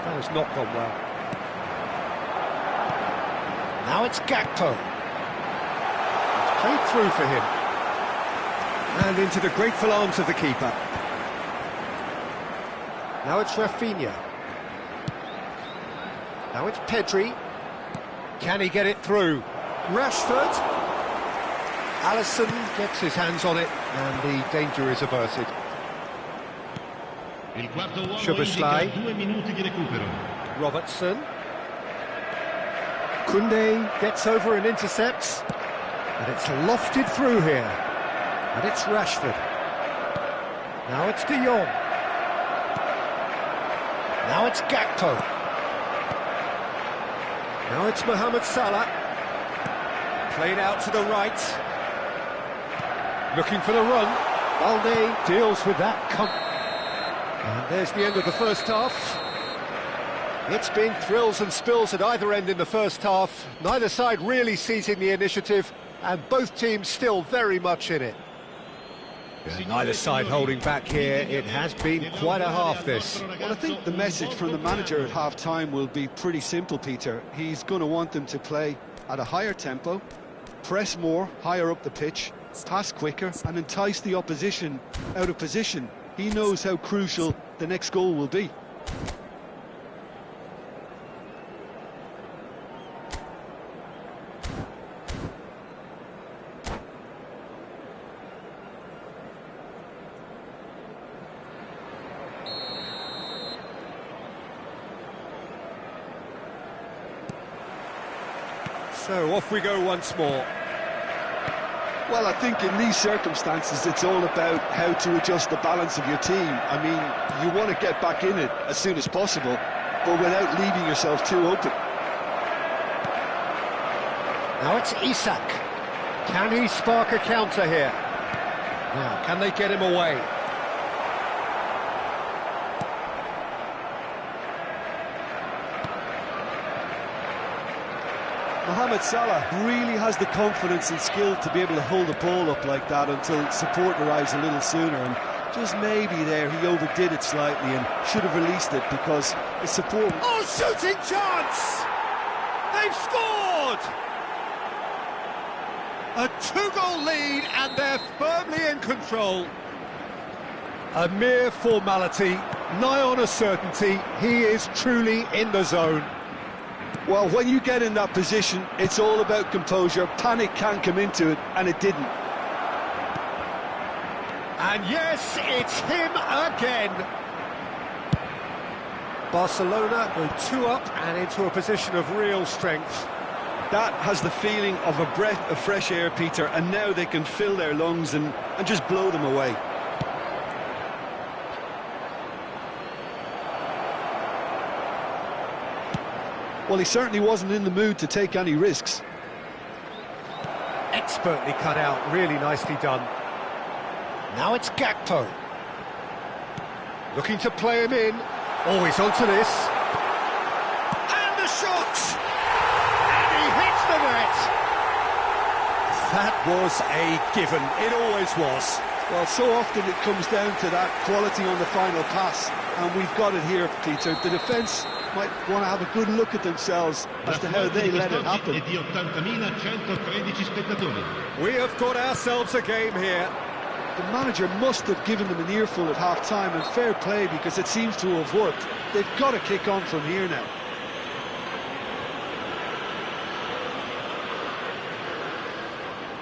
That has not gone well. Now it's Gakpo. It's played through for him. And into the grateful arms of the keeper. Now it's Rafinha. Now it's Pedri. Can he get it through? Rashford. Alisson gets his hands on it, and the danger is averted. Il quarto uomo Szoboszlai. indica 2 minuti di recupero. Robertson. Koundé gets over and intercepts. And it's lofted through here. And it's Rashford. Now it's De Jong. Now it's Gakpo. Now it's Mohamed Salah. Played out to the right. Looking for the run. Balde deals with that. And there's the end of the first half. It's been thrills and spills at either end in the first half. Neither side really seizing the initiative, and both teams still very much in it. Neither side holding back here. It has been quite a half, this. Well, I think the message from the manager at half-time will be pretty simple, Peter. He's going to want them to play at a higher tempo, press more, higher up the pitch, pass quicker, and entice the opposition out of position. He knows how crucial the next goal will be. So off we go once more. Well, I think in these circumstances, it's all about how to adjust the balance of your team. I mean, you want to get back in it as soon as possible, but without leaving yourself too open. Now it's Isak. Can he spark a counter here? Now, can they get him away? Mohamed Salah really has the confidence and skill to be able to hold the ball up like that until support arrives a little sooner, and just maybe there he overdid it slightly and should have released it because the support... Oh, shooting chance! They've scored! A 2-goal lead, and they're firmly in control. A mere formality, nigh on a certainty. He is truly in the zone. Well, when you get in that position, it's all about composure. Panic can come into it, and it didn't. And yes, it's him again. Barcelona go 2 up and into a position of real strength. That has the feeling of a breath of fresh air, Peter, and now they can fill their lungs and just blow them away. Well, he certainly wasn't in the mood to take any risks. Expertly cut out, really nicely done. Now it's Gakpo. Looking to play him in. Oh, he's onto this. And the shot! And he hits the net! That was a given, it always was. Well, so often it comes down to that quality on the final pass, and we've got it here, Peter. The defence might want to have a good look at themselves as to how they let it happen. We have got ourselves a game here. The manager must have given them an earful at half-time, and fair play because it seems to have worked. They've got to kick on from here now.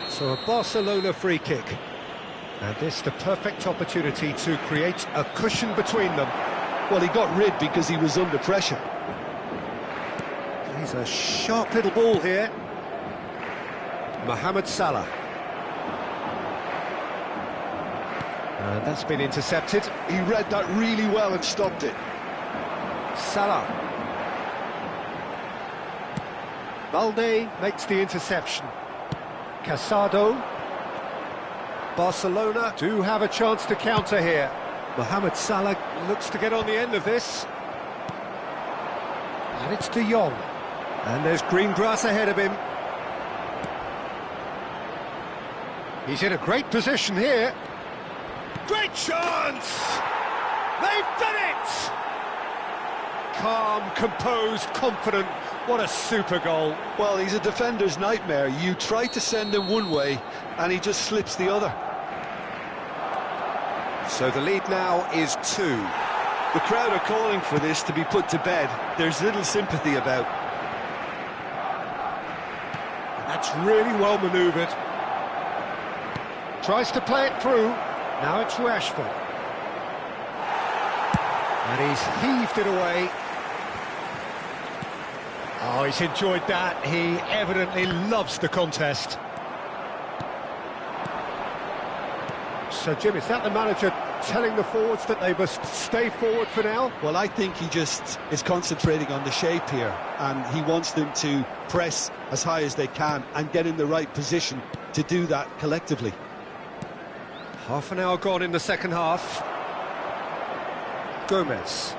So a Barcelona free kick. And this the perfect opportunity to create a cushion between them. Well, he got rid because he was under pressure. He's a sharp little ball here. Mohamed Salah. And that's been intercepted. He read that really well and stopped it. Salah. Balde makes the interception. Casado. Barcelona do have a chance to counter here. Mohamed Salah looks to get on the end of this. And it's De Jong. And there's green grass ahead of him. He's in a great position here. Great chance! They've done it! Calm, composed, confident. What a super goal. Well, he's a defender's nightmare. You try to send him one way, and he just slips the other. So the lead now is 2. The crowd are calling for this to be put to bed. There's little sympathy about. That's really well manoeuvred. Tries to play it through. Now it's Rashford. And he's heaved it away. Oh, he's enjoyed that. He evidently loves the contest. So, Jim, is that the manager telling the forwards that they must stay forward for now? Well, I think he just is concentrating on the shape here, and he wants them to press as high as they can and get in the right position to do that collectively. Half an hour gone in the second half. Gomez.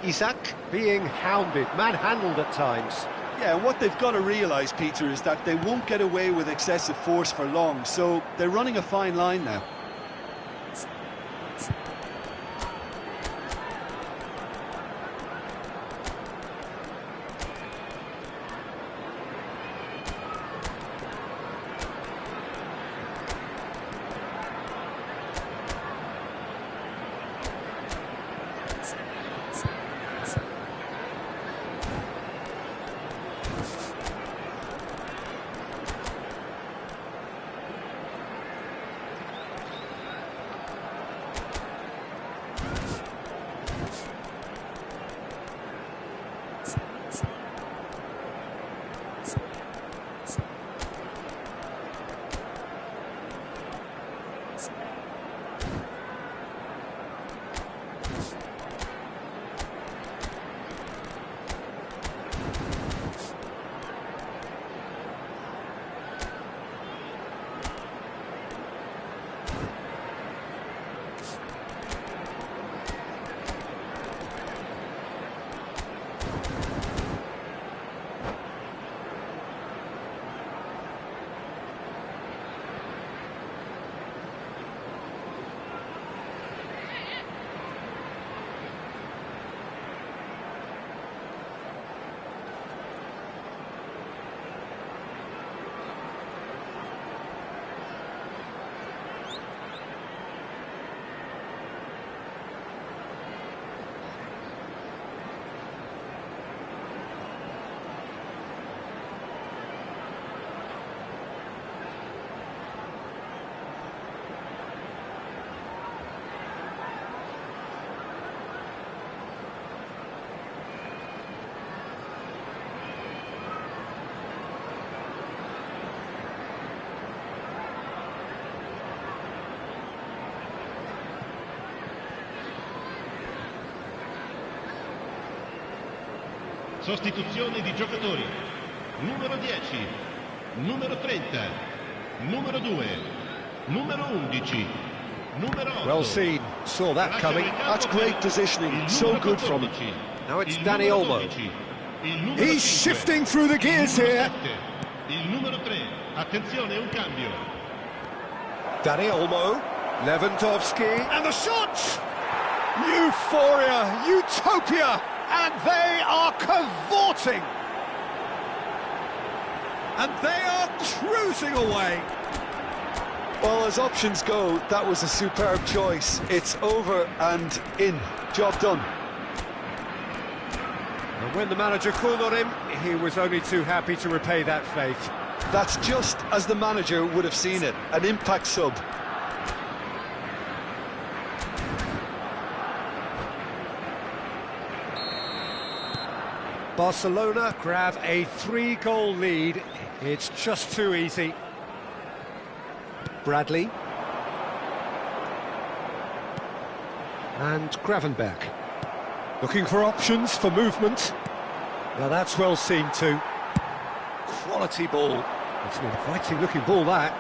Isak being hounded, manhandled at times. Yeah, and what they've got to realise, Peter, is that they won't get away with excessive force for long, so they're running a fine line now. Sostituzione di giocatori. Numero 10, numero 30, numero 2, numero 11, numero 8. Well seen, saw that coming. That's great positioning, so good from him. Now it's Dani Olmo. He's shifting through the gears here. Il numero 3, attenzione, un cambio. Dani Olmo, Lewandowski, and the shot! Euphoria, utopia, and they are cavorting. And they are cruising away. Well, as options go, that was a superb choice. It's over and in. Job done. And when the manager called on him, he was only too happy to repay that faith. That's just as the manager would have seen it. An impact sub. Barcelona grab a 3-goal lead. It's just too easy. Bradley. And Gravenberch. Looking for options for movement. Now that's well seen too. Quality ball. It's an inviting looking ball, that.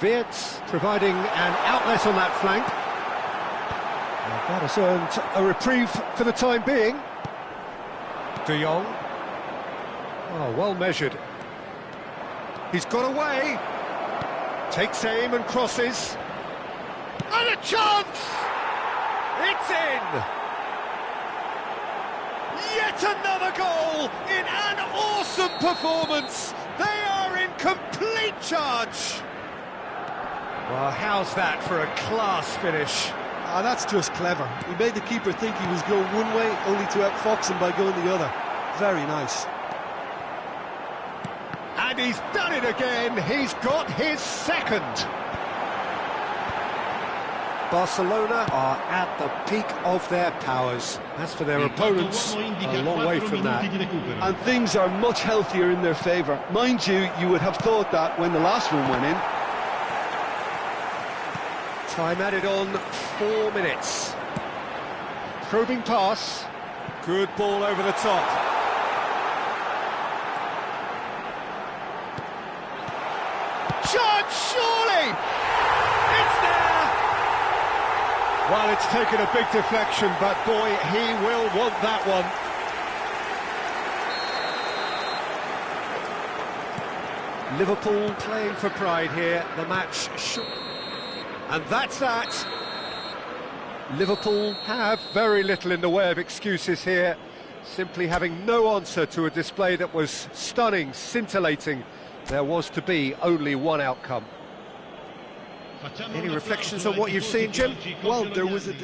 Wirtz providing an outlet on that flank. And that has earned a reprieve for the time being. De Jong. Oh, well measured. He's got away. Takes aim and crosses. And a chance! It's in! Yet another goal in an awesome performance. They are in complete charge. Well, how's that for a class finish? Ah, that's just clever. He made the keeper think he was going one way, only to outfox him by going the other. Very nice. And he's done it again. He's got his second. Barcelona are at the peak of their powers. As for their opponents, a long way from that. And things are much healthier in their favour. Mind you, you would have thought that when the last one went in. Time added on 4 minutes. Probing pass. Good ball over the top. Chance, surely! It's there! Well, it's taken a big deflection, but boy, he will want that one. Liverpool playing for pride here. The match should... And that's that. Liverpool have very little in the way of excuses here, simply having no answer to a display that was stunning, scintillating. There was to be only one outcome. Any reflections on what you've seen, Jim? Well, there was a...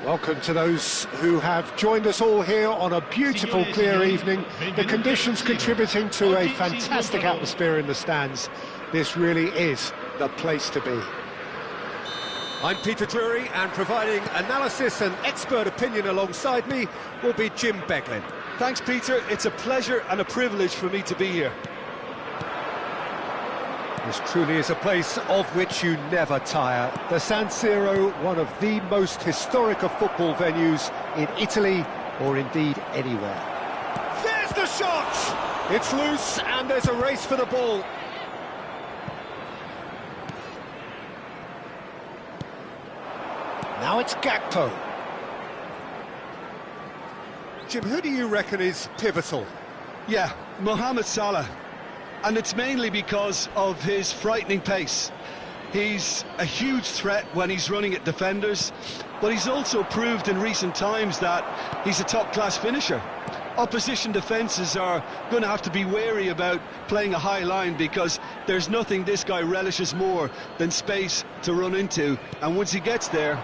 Welcome to those who have joined us all here on a beautiful, clear evening. The conditions contributing to a fantastic atmosphere in the stands. This really is the place to be. I'm Peter Drury, and providing analysis and expert opinion alongside me will be Jim Beglin. Thanks, Peter. It's a pleasure and a privilege for me to be here. This truly is a place of which you never tire. The San Siro, one of the most historic of football venues in Italy, or indeed anywhere. There's the shot! It's loose, and there's a race for the ball. Now it's Gakpo. Jim, who do you reckon is pivotal? Yeah, Mohamed Salah. And it's mainly because of his frightening pace. He's a huge threat when he's running at defenders, but he's also proved in recent times that he's a top-class finisher. Opposition defences are going to have to be wary about playing a high line, because there's nothing this guy relishes more than space to run into, and once he gets there,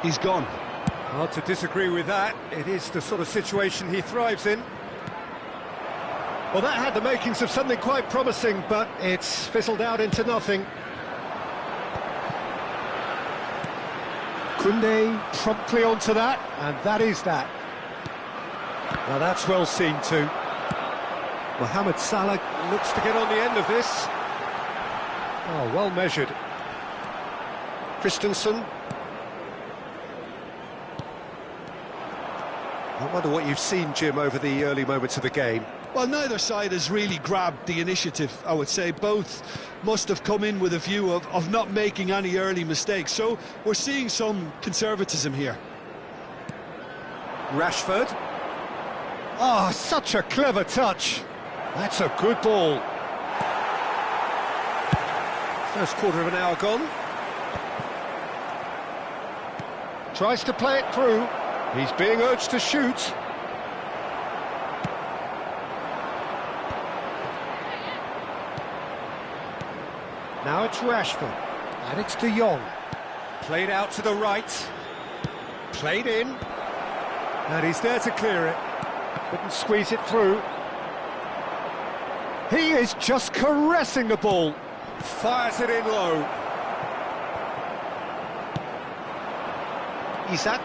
he's gone. Hard to disagree with that. It is the sort of situation he thrives in. Well, that had the makings of something quite promising, but it's fizzled out into nothing. Koundé promptly onto that, and that is that. Now that's well seen too. Mohamed Salah looks to get on the end of this. Oh, well measured. Christensen. I wonder what you've seen, Jim, over the early moments of the game. Well, neither side has really grabbed the initiative, I would say. Both must have come in with a view of not making any early mistakes. So we're seeing some conservatism here. Rashford. Oh, such a clever touch. That's a good ball. First quarter of an hour gone. Tries to play it through. He's being urged to shoot. Now it's Rashford, and it's De Jong. Played out to the right, played in, and he's there to clear it. Couldn't squeeze it through. He is just caressing the ball. Fires it in low. Isaac.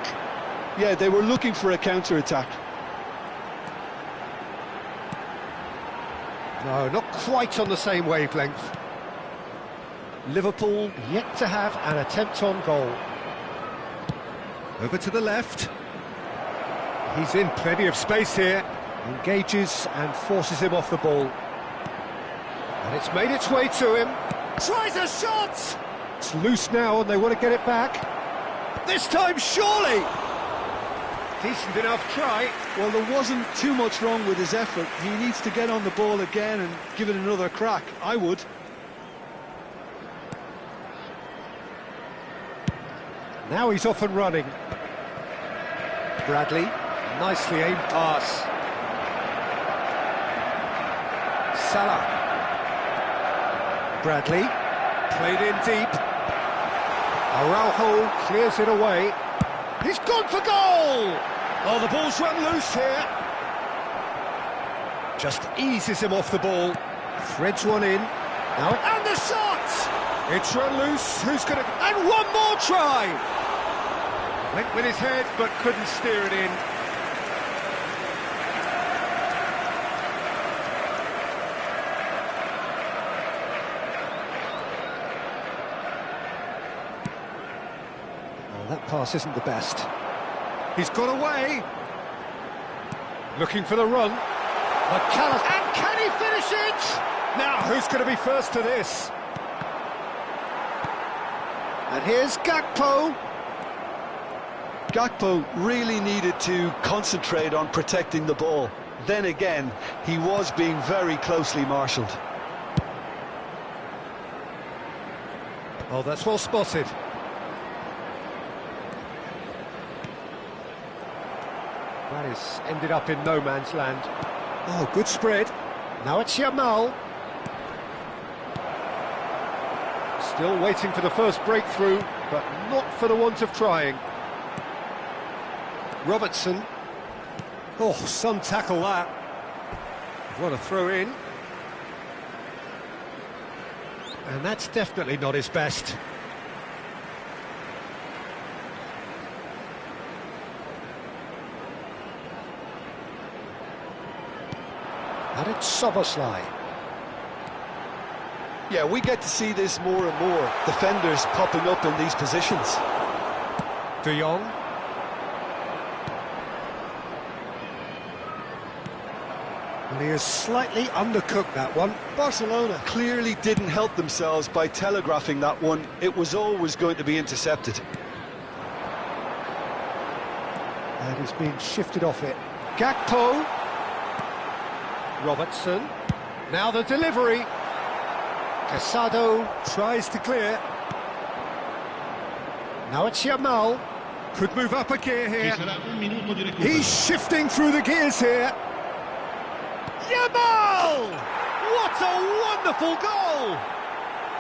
Yeah, they were looking for a counter-attack. No, not quite on the same wavelength. Liverpool yet to have an attempt on goal. Over to the left. He's in plenty of space here. Engages and forces him off the ball. And it's made its way to him. Tries a shot! It's loose now and they want to get it back. This time, surely! Decent enough try. Well, there wasn't too much wrong with his effort. He needs to get on the ball again and give it another crack. I would. Now he's off and running. Bradley, nicely aimed pass. Salah. Bradley, played in deep. Araujo clears it away. He's gone for goal! Oh, the ball's run loose here. Just eases him off the ball. Threads one in. Now and the shot! It's run loose. Who's going to... And one more try! Went with his head, but couldn't steer it in. Well, that pass isn't the best. He's got away. Looking for the run. McAllister. And can he finish it? Now, who's going to be first to this? And here's Gakpo. Gakpo really needed to concentrate on protecting the ball. Then again, he was being very closely marshalled. Oh, that's well spotted. That has ended up in no man's land. Oh, good spread. Now it's Yamal. Still waiting for the first breakthrough, but not for the want of trying. Robertson. Oh, some tackle that. What a throw in. And that's definitely not his best. And it's Soboslai. Yeah, we get to see this more and more. Defenders popping up in these positions. De Jong. And he has slightly undercooked that one. Barcelona clearly didn't help themselves by telegraphing that one. It was always going to be intercepted. And he's been shifted off it. Gakpo. Robertson. Now the delivery. Casado tries to clear. Now it's Yamal. Could move up a gear here. He's shifting through the gears here. Yamal! What a wonderful goal!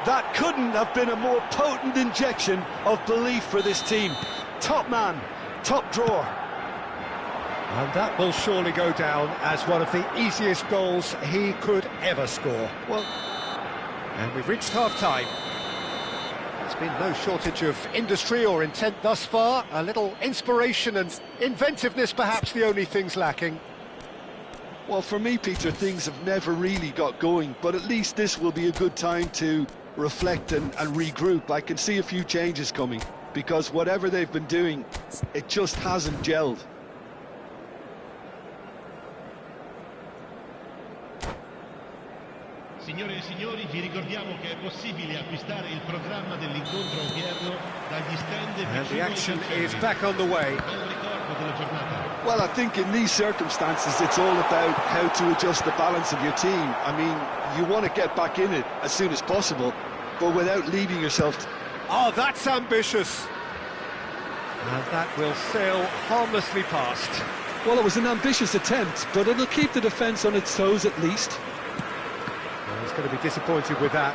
That couldn't have been a more potent injection of belief for this team. Top man, top drawer. And that will surely go down as one of the easiest goals he could ever score. Well, and we've reached half-time. There's been no shortage of industry or intent thus far. A little inspiration and inventiveness, perhaps the only things lacking. well, for me, Peter, things have never really got going, but at least this will be a good time to reflect and regroup. I can see a few changes coming, because whatever they've been doing, it just hasn't gelled. Signore e signori, vi ricordiamo che è possibile acquistare il programma dell'incontro odierno dagli stand And the vicino ai action cancelli. is back on the way. Bel ricordo della giornata. Well, I think in these circumstances, it's all about how to adjust the balance of your team. I mean, you want to get back in it as soon as possible, but without leaving yourself... Oh, that's ambitious. And that will sail harmlessly past. Well, it was an ambitious attempt, but it'll keep the defence on its toes at least. Well, he's going to be disappointed with that.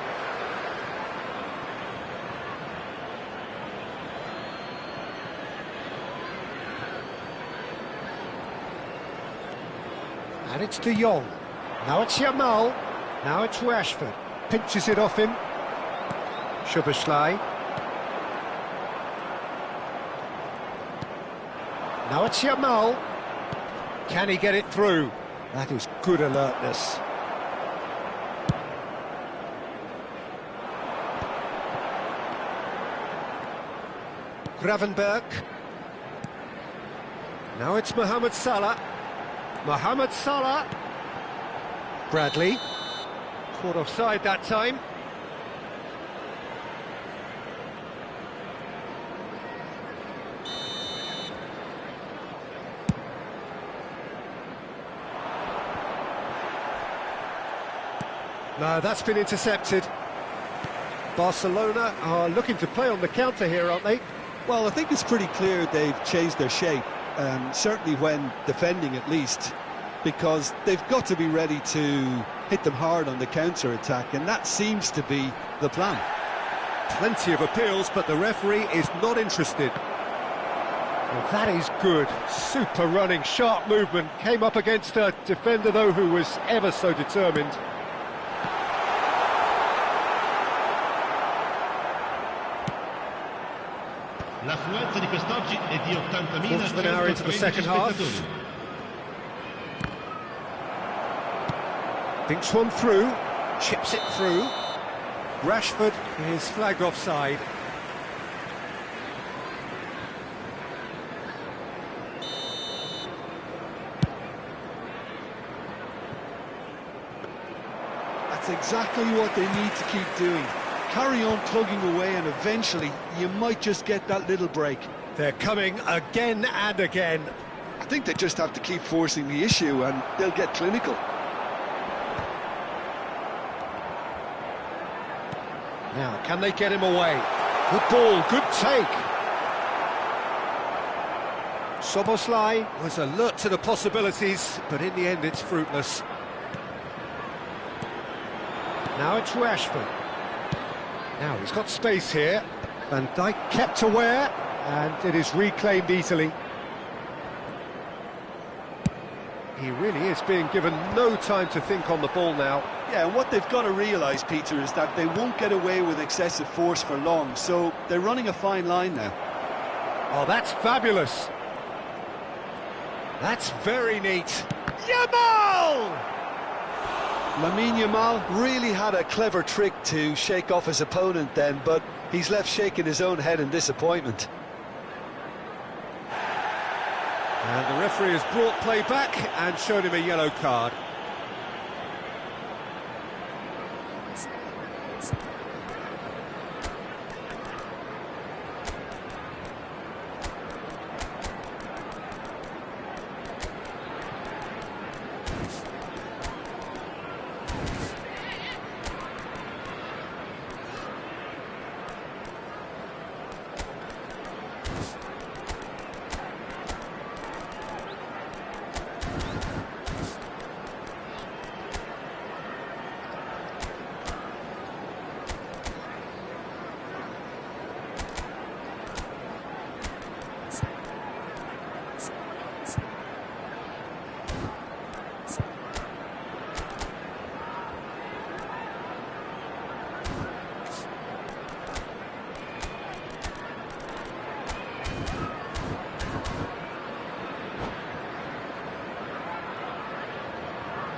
And it's De Jong. Now it's Yamal. Now it's Rashford. Pinches it off him. Szoboszlai. Now it's Yamal. Can he get it through? That is good alertness. Gravenberg. Now it's Mohamed Salah. Mohamed Salah. Bradley. Caught offside that time. No, that's been intercepted. Barcelona are looking to play on the counter here, aren't they? Well, I think it's pretty clear they've changed their shape, certainly when defending at least, because they've got to be ready to hit them hard on the counter-attack, and that seems to be the plan. Plenty of appeals, but the referee is not interested. Well, that is good. Super running, sharp movement. Came up against a defender, though, who was ever so determined. L'affluenza di quest'oggi è di 80.113 Quarter of an hour into the second half. spettatori. Thinks one through, chips it through. Rashford is flagged offside. That's exactly what they need to keep doing. Carry on plugging away, and eventually you might just get that little break. They're coming again and again. I think they just have to keep forcing the issue and they'll get clinical. Now, can they get him away? Good ball, good take. Szoboszlai was alert to the possibilities, but in the end it's fruitless. Now it's Rashford. Now he's got space here. Van Dijk kept aware, and it is reclaimed easily. He really is being given no time to think on the ball now. Yeah, and what they've got to realise, Peter, is that they won't get away with excessive force for long, so they're running a fine line now. Oh, that's fabulous. That's very neat. Yamal! Lamine Yamal really had a clever trick to shake off his opponent then, but he's left shaking his own head in disappointment. And the referee has brought play back and shown him a yellow card.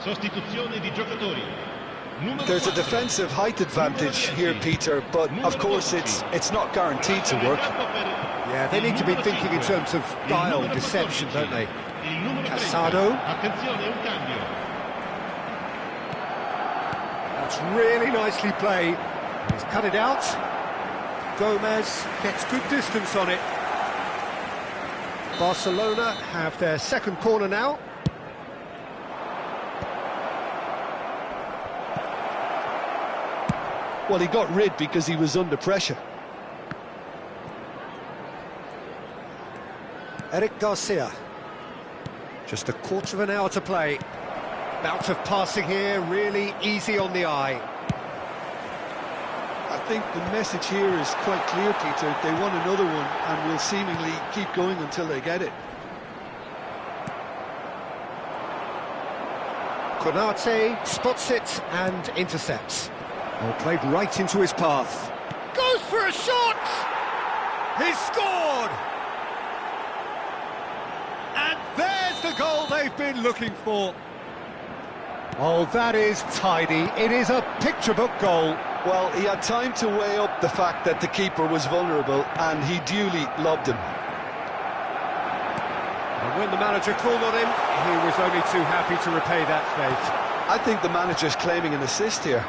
Sostituzione di giocatori. There's a defensive height advantage here, Peter, but of course it's not guaranteed to work. Yeah, they need to be thinking in terms of guile, deception, don't they? Casado. Attenzione, un cambio. That's really nicely played. He's cut it out. Gomez gets good distance on it. Barcelona have their second corner now. Well, he got rid because he was under pressure. Eric Garcia. Just a quarter of an hour to play. Bout of passing here, really easy on the eye. I think the message here is quite clear, Peter. They want another one and will seemingly keep going until they get it. Konate spots it and intercepts. Well, played right into his path. Goes for a shot! He's scored! And there's the goal they've been looking for. Oh, that is tidy. It is a picture-book goal. Well, he had time to weigh up the fact that the keeper was vulnerable, and he duly lobbed him. And when the manager called on him, he was only too happy to repay that fate. I think the manager's claiming an assist here.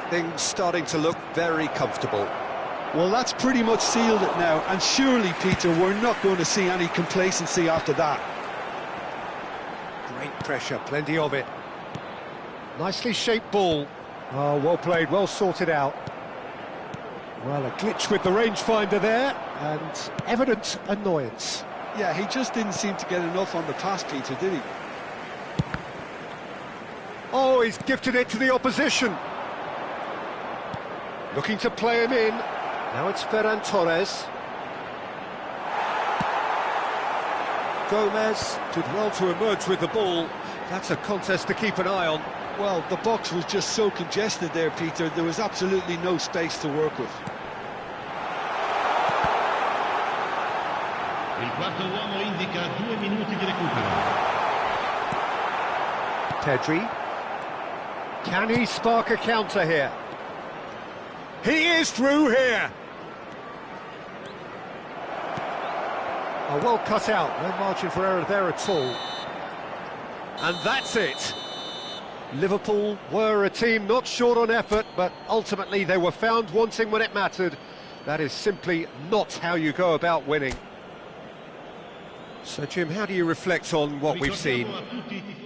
Things starting to look very comfortable. Well, that's pretty much sealed it now, and surely, Peter, we're not going to see any complacency after that. Great pressure, plenty of it. Nicely shaped ball. Oh, well played, well sorted out. Well, a glitch with the rangefinder there, and evident annoyance. Yeah, he just didn't seem to get enough on the pass, Peter, did he? Oh, he's gifted it to the opposition. Looking to play him in. Now it's Ferran Torres. Gomez did well to emerge with the ball. That's a contest to keep an eye on. Well, the box was just so congested there, Peter. There was absolutely no space to work with. Il quarto uomo indica 2 minuti di recupero. Pedri. Can he spark a counter here? He is through here. Oh, well cut out. No margin for error there at all. And that's it. Liverpool were a team not short on effort, but ultimately they were found wanting when it mattered. That is simply not how you go about winning. So, Jim, how do you reflect on what we've seen? Ricordiamo a tutti i